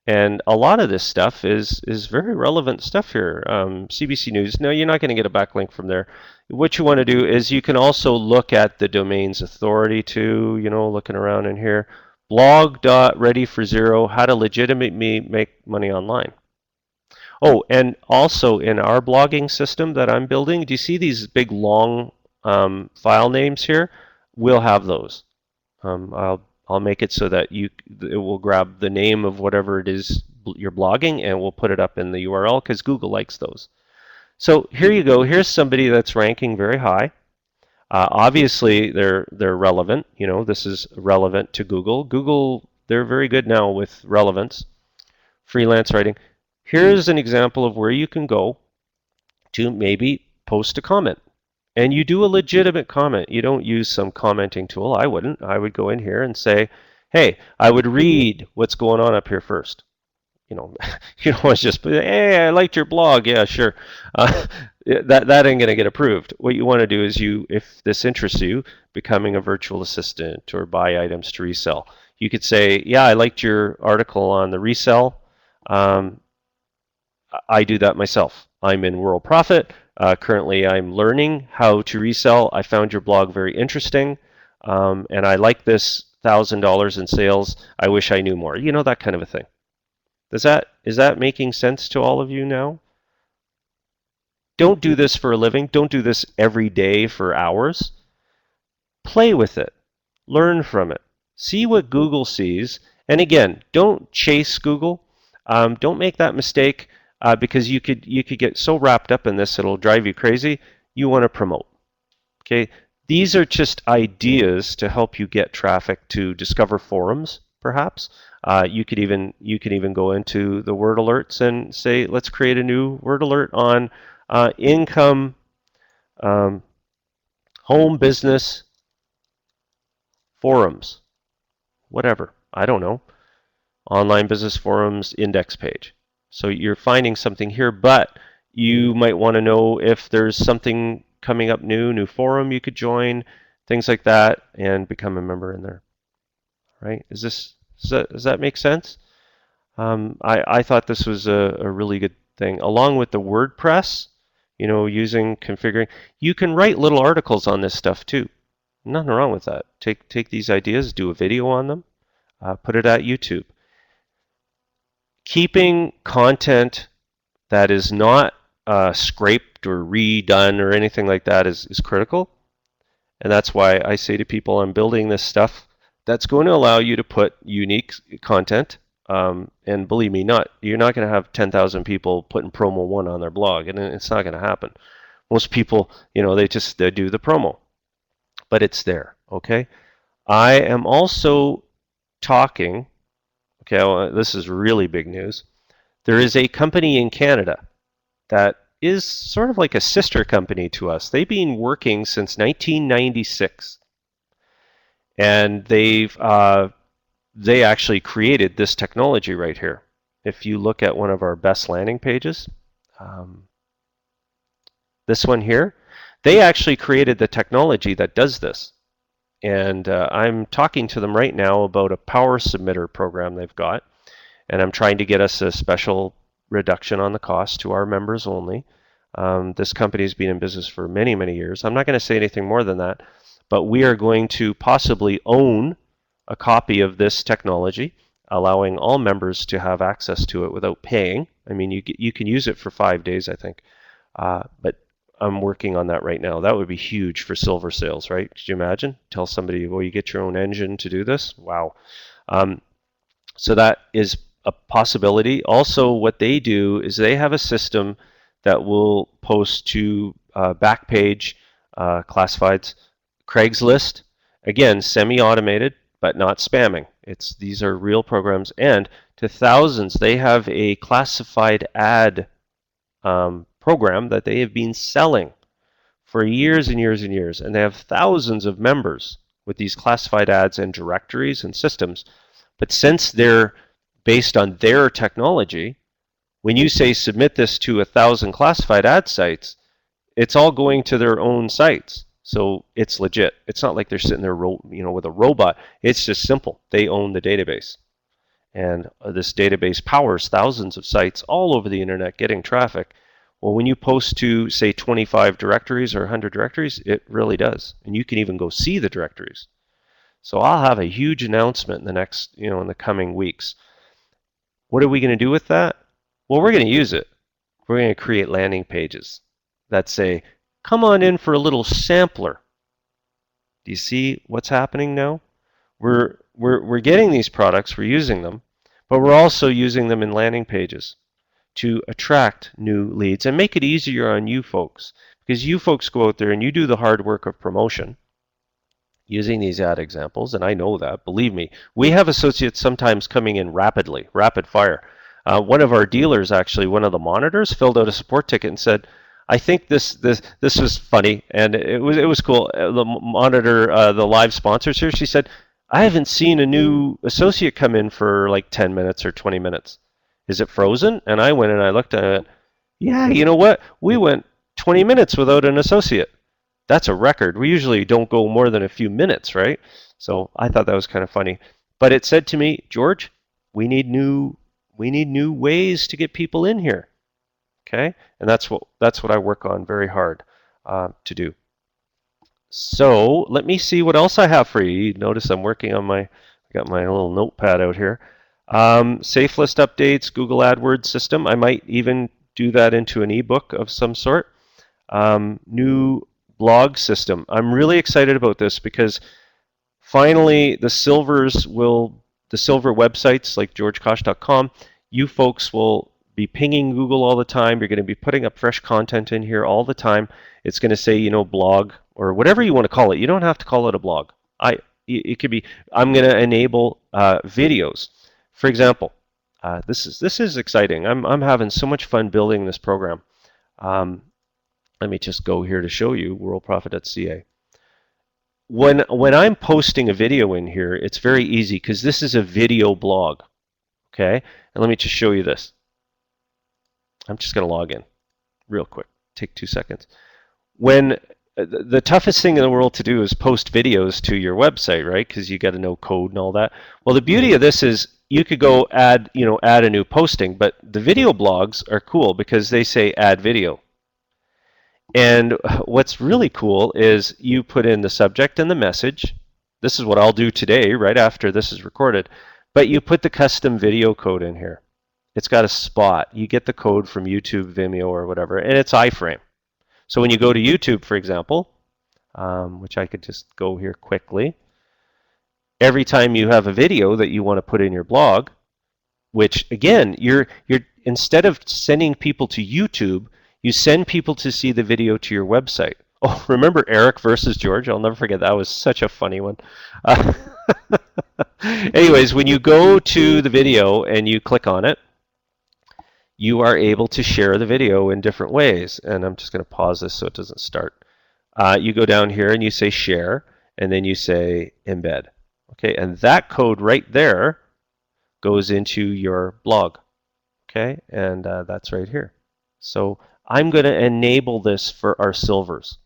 And a lot of this stuff is very relevant stuff here. CBC News, no, you're not going to get a backlink from there. What you want to do is you can also look at the domain's authority too, you know, looking around in here. Blog.readyforzero, how to legitimately make money online. Oh, and also in our blogging system that I'm building, do you see these big long file names here? We'll have those. I'll make it so that it will grab the name of whatever it is you're blogging, and we'll put it up in the URL because Google likes those. So here you go. Here's somebody that's ranking very high. Obviously, they're relevant. You know, this is relevant to Google. Google, they're very good now with relevance. Freelance writing. Here's an example of where you can go to maybe post a comment. And you do a legitimate comment. You don't use some commenting tool. I wouldn't. I would go in here and say, hey, I would read what's going on up here first. You know, you don't want to just, hey, I liked your blog. Yeah, sure. That ain't going to get approved. What you want to do is if this interests you, becoming a virtual assistant or buy items to resell, you could say, yeah, I liked your article on the resell. I do that myself. I'm in Rural Profit. Currently, I'm learning how to resell. I found your blog very interesting, and I like this $1,000 in sales. I wish I knew more. You know, that kind of a thing. Is that making sense to all of you now? Don't do this for a living. Don't do this every day for hours. Play with it. Learn from it. See what Google sees. And again, don't chase Google. Don't make that mistake. Because you could get so wrapped up in this it'll drive you crazy. You want to promote. Okay, these are just ideas to help you get traffic to discover forums. Perhaps you could even go into the word alerts and say, let's create a new word alert on income, home business forums, whatever. I don't know, online business forums index page. So you're finding something here, but you might want to know if there's something coming up new forum you could join, things like that, and become a member in there. Right? Does that make sense? I thought this was a really good thing. Along with the WordPress, you know, configuring, you can write little articles on this stuff too. Nothing wrong with that. Take these ideas, do a video on them, put it at YouTube. Keeping content that is not scraped or redone or anything like that is critical. And that's why I say to people, I'm building this stuff that's going to allow you to put unique content. And believe me, you're not going to have 10,000 people putting promo 1 on their blog, and it's not going to happen. Most people, they do the promo, but it's there, okay? I am also talking, okay, well, this is really big news. There is a company in Canada that is sort of like a sister company to us. They've been working since 1996, and they actually created this technology right here. If you look at one of our best landing pages, this one here, they actually created the technology that does this. And I'm talking to them right now about a power submitter program they've got, and I'm trying to get us a special reduction on the cost to our members only. This company has been in business for many, many years. I'm not going to say anything more than that, but we are going to possibly own a copy of this technology, allowing all members to have access to it without paying. I mean, you can use it for 5 days, I think, but I'm working on that right now. That would be huge for silver sales, right? Could you imagine? Tell somebody, well, you get your own engine to do this? Wow. So that is a possibility. Also, what they do is they have a system that will post to Backpage, classifieds, Craigslist, again, semi-automated, but not spamming. These are real programs, and to thousands, they have a classified ad program that they have been selling for years and years and years, and they have thousands of members with these classified ads and directories and systems. But since they're based on their technology, when you say submit this to 1,000 classified ad sites, it's all going to their own sites. So it's legit. It's not like they're sitting there, with a robot. It's just simple. They own the database, and this database powers thousands of sites all over the internet getting traffic. Well, when you post to, say, 25 directories or 100 directories, it really does. And you can even go see the directories. So I'll have a huge announcement in the next, in the coming weeks. What are we going to do with that? Well, we're going to use it. We're going to create landing pages that say, come on in for a little sampler. Do you see what's happening now? We're getting these products, we're using them, but we're also using them in landing pages to attract new leads and make it easier on you folks, because you folks go out there and you do the hard work of promotion using these ad examples, and I know that, believe me. We have associates sometimes coming in rapid fire. One of our dealers, actually, one of the monitors, filled out a support ticket and said, I think this was funny, and it was cool. The monitor, the live sponsors here, she said, I haven't seen a new associate come in for like 10 minutes or 20 minutes. Is it frozen? And I went and I looked at it. Yeah, you know what? We went 20 minutes without an associate. That's a record. We usually don't go more than a few minutes, right? So I thought that was kind of funny. But it said to me, George, we need new ways to get people in here. Okay? And that's what I work on very hard to do. So let me see what else I have for you. You notice I'm working on I got my little notepad out here. Safe list updates, Google AdWords system. I might even do that into an ebook of some sort. New blog system. I'm really excited about this because finally the silver websites like georgekosh.com, you folks will be pinging Google all the time. You're going to be putting up fresh content in here all the time. It's going to say, blog or whatever you want to call it. You don't have to call it a blog. It could be, I'm going to enable videos. For example, this is exciting. I'm having so much fun building this program. Let me just go here to show you worldprofit.ca. When I'm posting a video in here, it's very easy because this is a video blog. Okay, and let me just show you this. I'm just going to log in real quick. Take 2 seconds. When the toughest thing in the world to do is post videos to your website, right? Because you got to know code and all that. Well, the beauty of this is you could go add a new posting, but the video blogs are cool because they say add video. And what's really cool is you put in the subject and the message. This is what I'll do today, right after this is recorded. But you put the custom video code in here. It's got a spot. You get the code from YouTube, Vimeo, or whatever, and it's iframe. So when you go to YouTube, for example, which I could just go here quickly. Every time you have a video that you want to put in your blog, which again, you're instead of sending people to YouTube, you send people to see the video to your website. Oh, remember Eric versus George? I'll never forget that. Was such a funny one. Anyways, when you go to the video and you click on it, you are able to share the video in different ways. And I'm just going to pause this so it doesn't start. You go down here and you say share, and then you say embed. Okay, and that code right there goes into your blog. Okay, and that's right here. So I'm going to enable this for our silvers.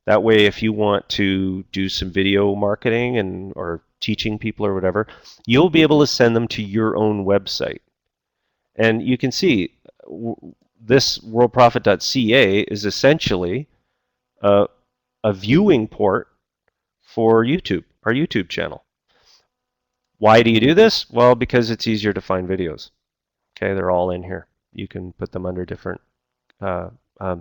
That way, if you want to do some video marketing and or teaching people or whatever, you'll be able to send them to your own website. And you can see this worldprofit.ca is essentially a viewing port for YouTube, our YouTube channel. Why do you do this? Well, because it's easier to find videos. Okay, they're all in here. You can put them under different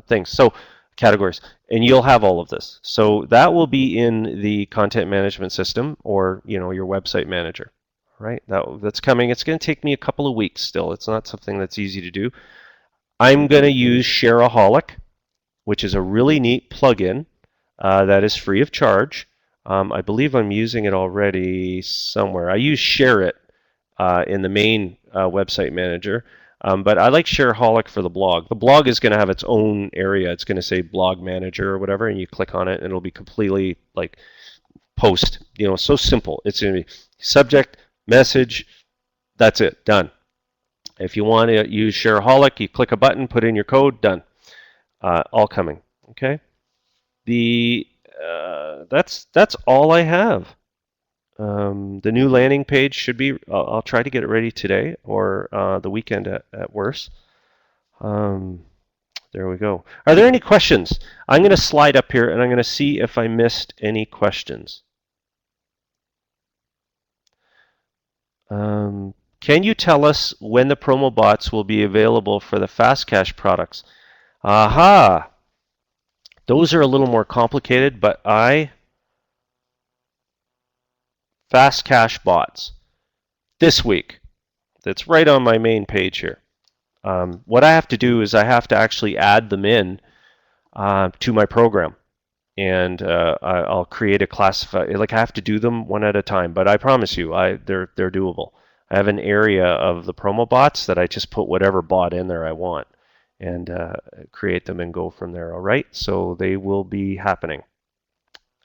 things. So categories, and you'll have all of this. So that will be in the content management system, or your website manager. Right? That's coming. It's going to take me a couple of weeks still. It's not something that's easy to do. I'm going to use Shareaholic, which is a really neat plugin that is free of charge. I believe I'm using it already somewhere. I use Share It in the main website manager, but I like Shareaholic for the blog. The blog is going to have its own area. It's going to say Blog Manager or whatever, and you click on it, and it'll be completely like post. So simple. It's going to be subject, message, that's it, done. If you want to use Shareaholic, you click a button, put in your code, done. All coming. Okay. That's all I have. The new landing page should be. I'll try to get it ready today or the weekend at worst. There we go. Are there any questions? I'm going to slide up here and I'm going to see if I missed any questions. Can you tell us when the promo bots will be available for the Fast Cash products? Aha! Those are a little more complicated, but Fast Cash bots this week. That's right on my main page here. What I have to do is I have to actually add them in to my program. And I'll create a classify. Like I have to do them one at a time, but I promise you, they're doable. I have an area of the promo bots that I just put whatever bot in there I want, and create them and go from there. All right, so they will be happening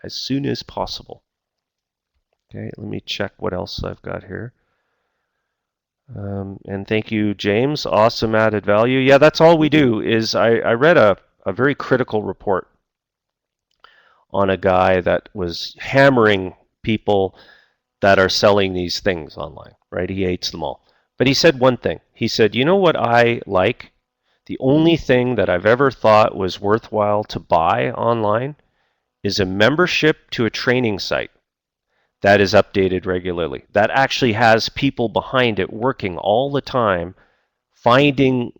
as soon as possible. Okay, let me check what else I've got here. And thank you, James. Awesome added value. Yeah, that's all we do. Is I read a very critical report on a guy that was hammering people that are selling these things online, right? He hates them all. But he said one thing. He said, you know what I like? The only thing that I've ever thought was worthwhile to buy online is a membership to a training site that is updated regularly. That actually has people behind it working all the time, finding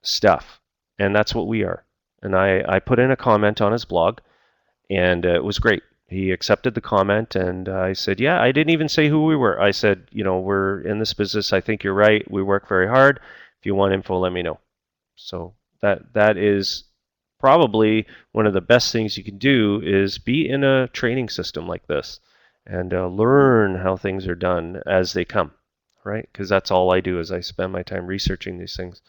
stuff. And that's what we are. And I put in a comment on his blog, and it was great. He accepted the comment, and I said, yeah, I didn't even say who we were. I said, we're in this business. I think you're right. We work very hard. If you want info, let me know. So that is probably one of the best things you can do is be in a training system like this and learn how things are done as they come, right? Because that's all I do is I spend my time researching these things.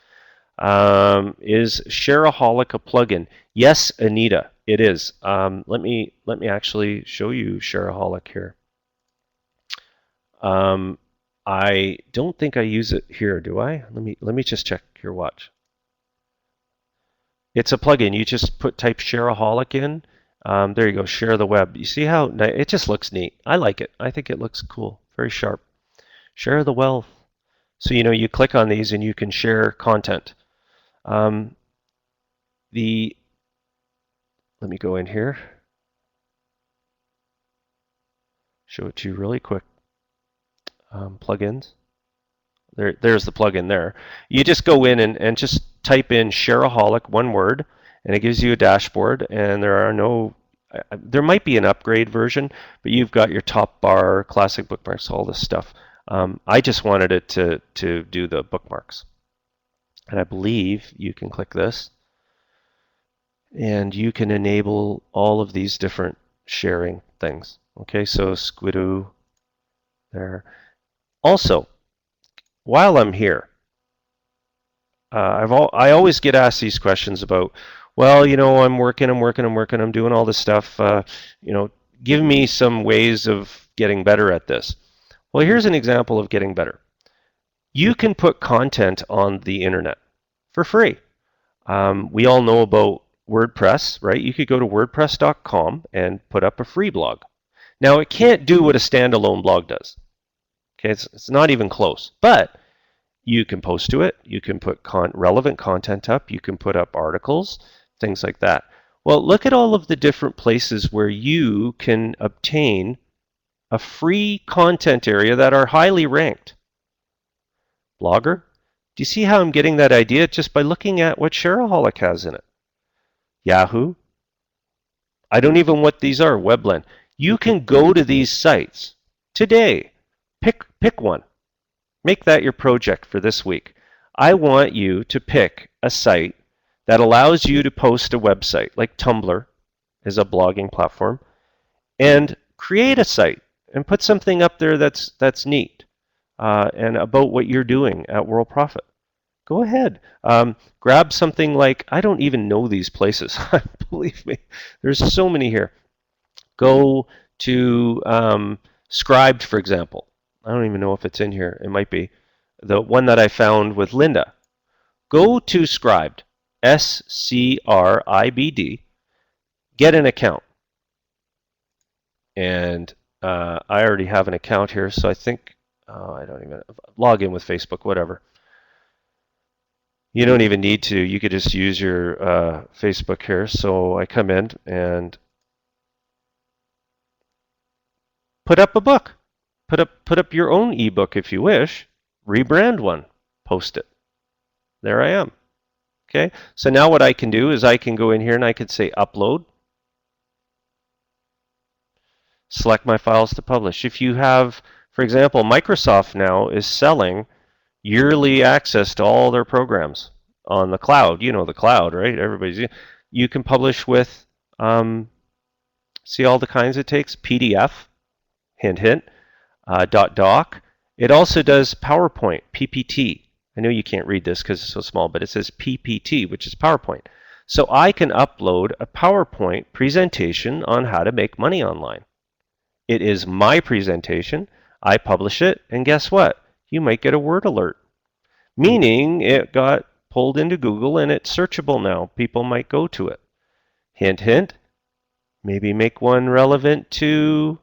Is Shareaholic a plugin? Yes, Anita, it is. Let me actually show you Shareaholic here. I don't think I use it here, do I? Let me just check your watch. It's a plugin. You just type Shareaholic in. There you go. Share the web. You see how it just looks neat. I like it. I think it looks cool. Very sharp. Share the wealth. So you click on these and you can share content. Let me go in here. Show it to you really quick. Plugins. There's the plugin there. You just go in and just type in Shareaholic, one word, and it gives you a dashboard, and there are no There might be an upgrade version, but you've got your top bar, classic bookmarks, all this stuff. I just wanted it to do the bookmarks. And I believe you can click this, and you can enable all of these different sharing things. Okay, so Squidoo there. Also, while I'm here, I always get asked these questions about, well, I'm working, I'm doing all this stuff. Give me some ways of getting better at this. Well, here's an example of getting better. You can put content on the internet for free. We all know about WordPress, right? You could go to wordpress.com and put up a free blog. Now, it can't do what a standalone blog does. Okay, it's not even close, but you can post to it. You can put relevant content up. You can put up articles, things like that. Well, look at all of the different places where you can obtain a free content area that are highly ranked. Blogger, do you see how I'm getting that idea just by looking at what Shareaholic has in it? Yahoo. I don't even know what these are. Webland. You can go to these sites today. Pick one. Make that your project for this week. I want you to pick a site that allows you to post a website, like Tumblr is a blogging platform, and create a site and put something up there that's neat and about what you're doing at World Profit. Go ahead. Grab something like, I don't even know these places. Believe me, there's so many here. Go to Scribed, for example. I don't even know if it's in here. It might be. The one that I found with Linda. Go to Scribed, SCRIBD, get an account. And I already have an account here, so I think, I don't even, log in with Facebook, whatever. You don't even need to. You could just use your Facebook here. So I come in and put up a book. Put up your own ebook if you wish. Rebrand one. Post it. There I am. Okay. So now what I can do is I can go in here and I could say upload. Select my files to publish. If you have, for example, Microsoft now is selling yearly access to all their programs on the cloud. You know the cloud, right? You can publish with, see all the kinds it takes? PDF, hint, hint, .doc. It also does PowerPoint, PPT. I know you can't read this because it's so small, but it says PPT, which is PowerPoint. So I can upload a PowerPoint presentation on how to make money online. It is my presentation. I publish it, and guess what? You might get a word alert, meaning it got pulled into Google and it's searchable now. People might go to it. Hint, hint, maybe make one relevant to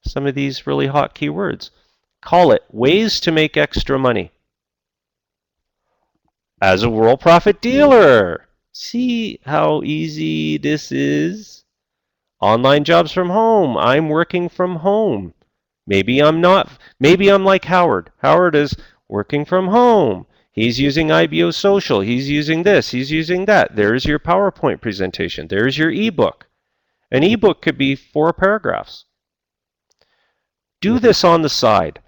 some of these really hot keywords. Call it Ways to Make Extra Money. As a World Profit dealer. See how easy this is? Online jobs from home. I'm working from home. Maybe I'm not. Maybe I'm like Howard. Howard is working from home. He's using IBO Social. He's using this. He's using that. There's your PowerPoint presentation. There's your ebook. An ebook could be 4 paragraphs. Do this on the side.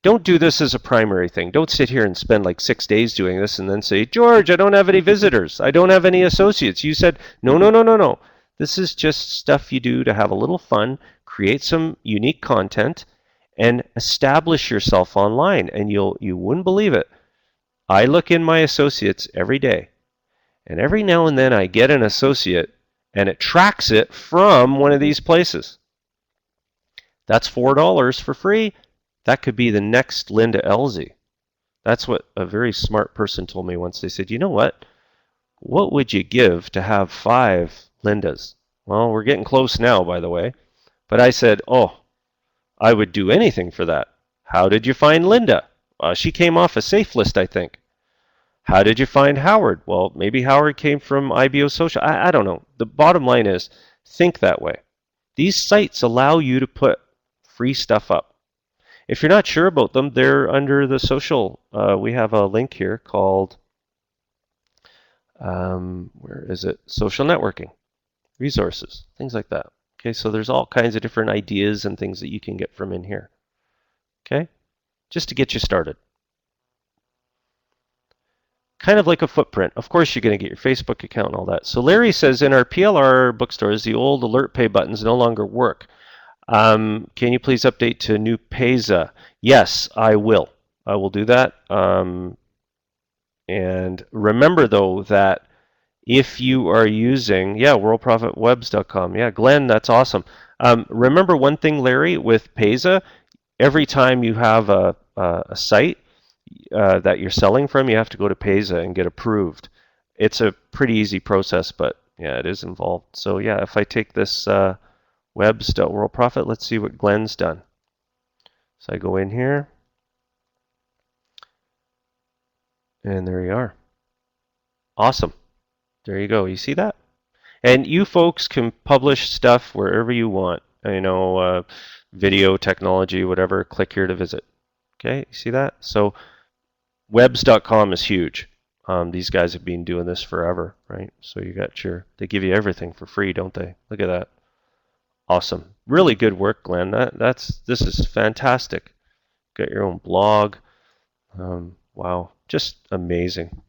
Don't do this as a primary thing. Don't sit here and spend like 6 days doing this and then say, George, I don't have any visitors. I don't have any associates. You said, no, no, no, no, no. This is just stuff you do to have a little fun, create some unique content, and establish yourself online. And you wouldn't believe it. I look in my associates every day. And every now and then I get an associate and it tracks it from one of these places. That's $4 for free. That could be the next Linda Elzy. That's what a very smart person told me once. They said, you know what? What would you give to have 5 Lindas? Well, we're getting close now, by the way. But I said, oh, I would do anything for that. How did you find Linda? She came off a safe list, I think. How did you find Howard? Well, maybe Howard came from IBO Social. I don't know. The bottom line is, think that way. These sites allow you to put free stuff up. If you're not sure about them, they're under the social. We have a link here called, where is it? Social networking. resources, things like that. Okay, so there's all kinds of different ideas and things that you can get from in here. Okay, just to get you started. Kind of like a footprint. Of course, you're going to get your Facebook account and all that. So Larry says, in our PLR bookstores, the old alert pay buttons no longer work. Can you please update to new PESA? Yes, I will. I will do that. And remember, though, that if you are using, worldprofitwebs.com. Yeah, Glenn, that's awesome. Remember one thing, Larry, with PESA, every time you have a site that you're selling from, you have to go to PESA and get approved. It's a pretty easy process, but yeah, it is involved. So yeah, if I take this webs.worldprofit, let's see what Glenn's done. So I go in here, and there you are. Awesome. There you go. You see that? And you folks can publish stuff wherever you want. You know, video, technology, whatever. Click here to visit. Okay, you see that? So webs.com is huge. These guys have been doing this forever, right? So you got they give you everything for free, don't they? Look at that. Awesome. Really good work, Glenn. This is fantastic. Got your own blog. Wow, just amazing.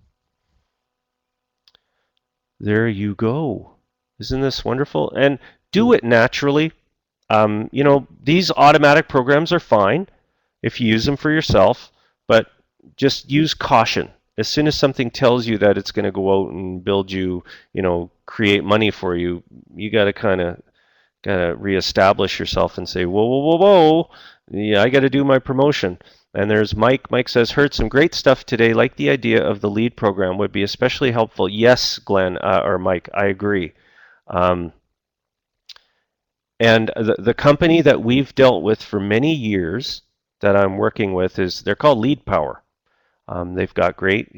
There you go. Isn't this wonderful? And do it naturally. You know, these automatic programs are fine if you use them for yourself, but just use caution. As soon as something tells you that it's going to go out and build you, you know, create money for you, you got to kind of reestablish yourself and say, whoa, whoa, whoa, whoa, yeah, I got to do my promotion. And there's Mike. Mike says, heard some great stuff today. Like the idea of the lead program would be especially helpful. Yes, Glenn or Mike, I agree. And the company that we've dealt with for many years that I'm working with they're called Lead Power. They've got great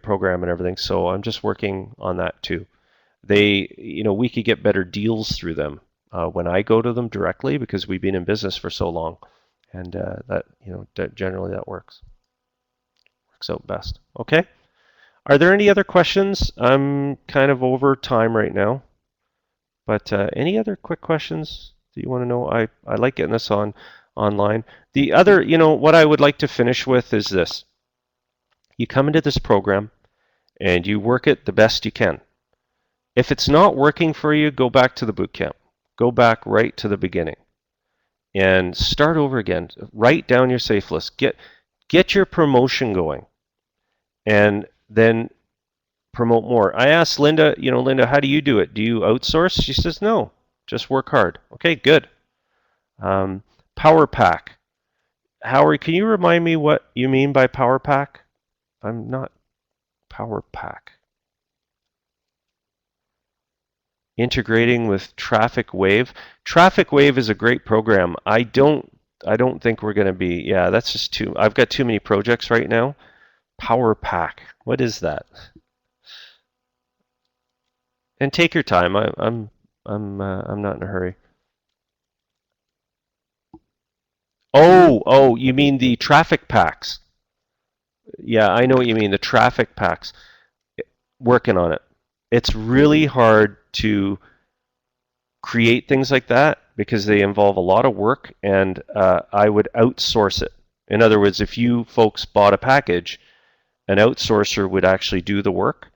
program and everything. So I'm just working on that too. We could get better deals through them when I go to them directly because we've been in business for so long. And generally that works out best. Okay. Are there any other questions? I'm kind of over time right now, but any other quick questions that you want to know? I like getting this online. The other, what I would like to finish with is this. You come into this program and you work it the best you can. If it's not working for you, go back to the boot camp. Go back right to the beginning. And start over again. Write down your safe list. Get your promotion going, and then promote more. I asked Linda, Linda, how do you do it? Do you outsource? She says, no, just work hard. Okay, good. Power Pack. Howard, can you remind me what you mean by Power Pack? I'm not Power Pack. Integrating with Traffic Wave. Traffic Wave is a great program. I don't think we're going to be. Yeah, that's just too. I've got too many projects right now. Power Pack. What is that? And take your time. I'm not in a hurry. Oh, you mean the traffic packs? Yeah, I know what you mean. The traffic packs. Working on it. It's really hard to create things like that because they involve a lot of work, and I would outsource it. In other words, if you folks bought a package, an outsourcer would actually do the work.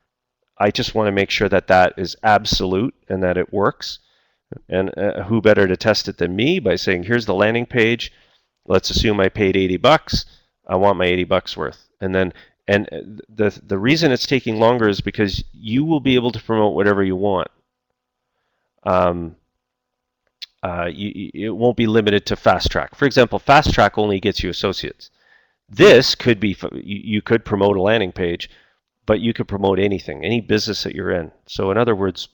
I just want to make sure that that is absolute and that it works. And who better to test it than me by saying, here's the landing page. Let's assume I paid $80. I want my $80 worth. And the reason it's taking longer is because you will be able to promote whatever you want. It won't be limited to Fast Track. For example, Fast Track only gets you associates. This could be, you could promote a landing page, but you could promote anything, any business that you're in. So in other words,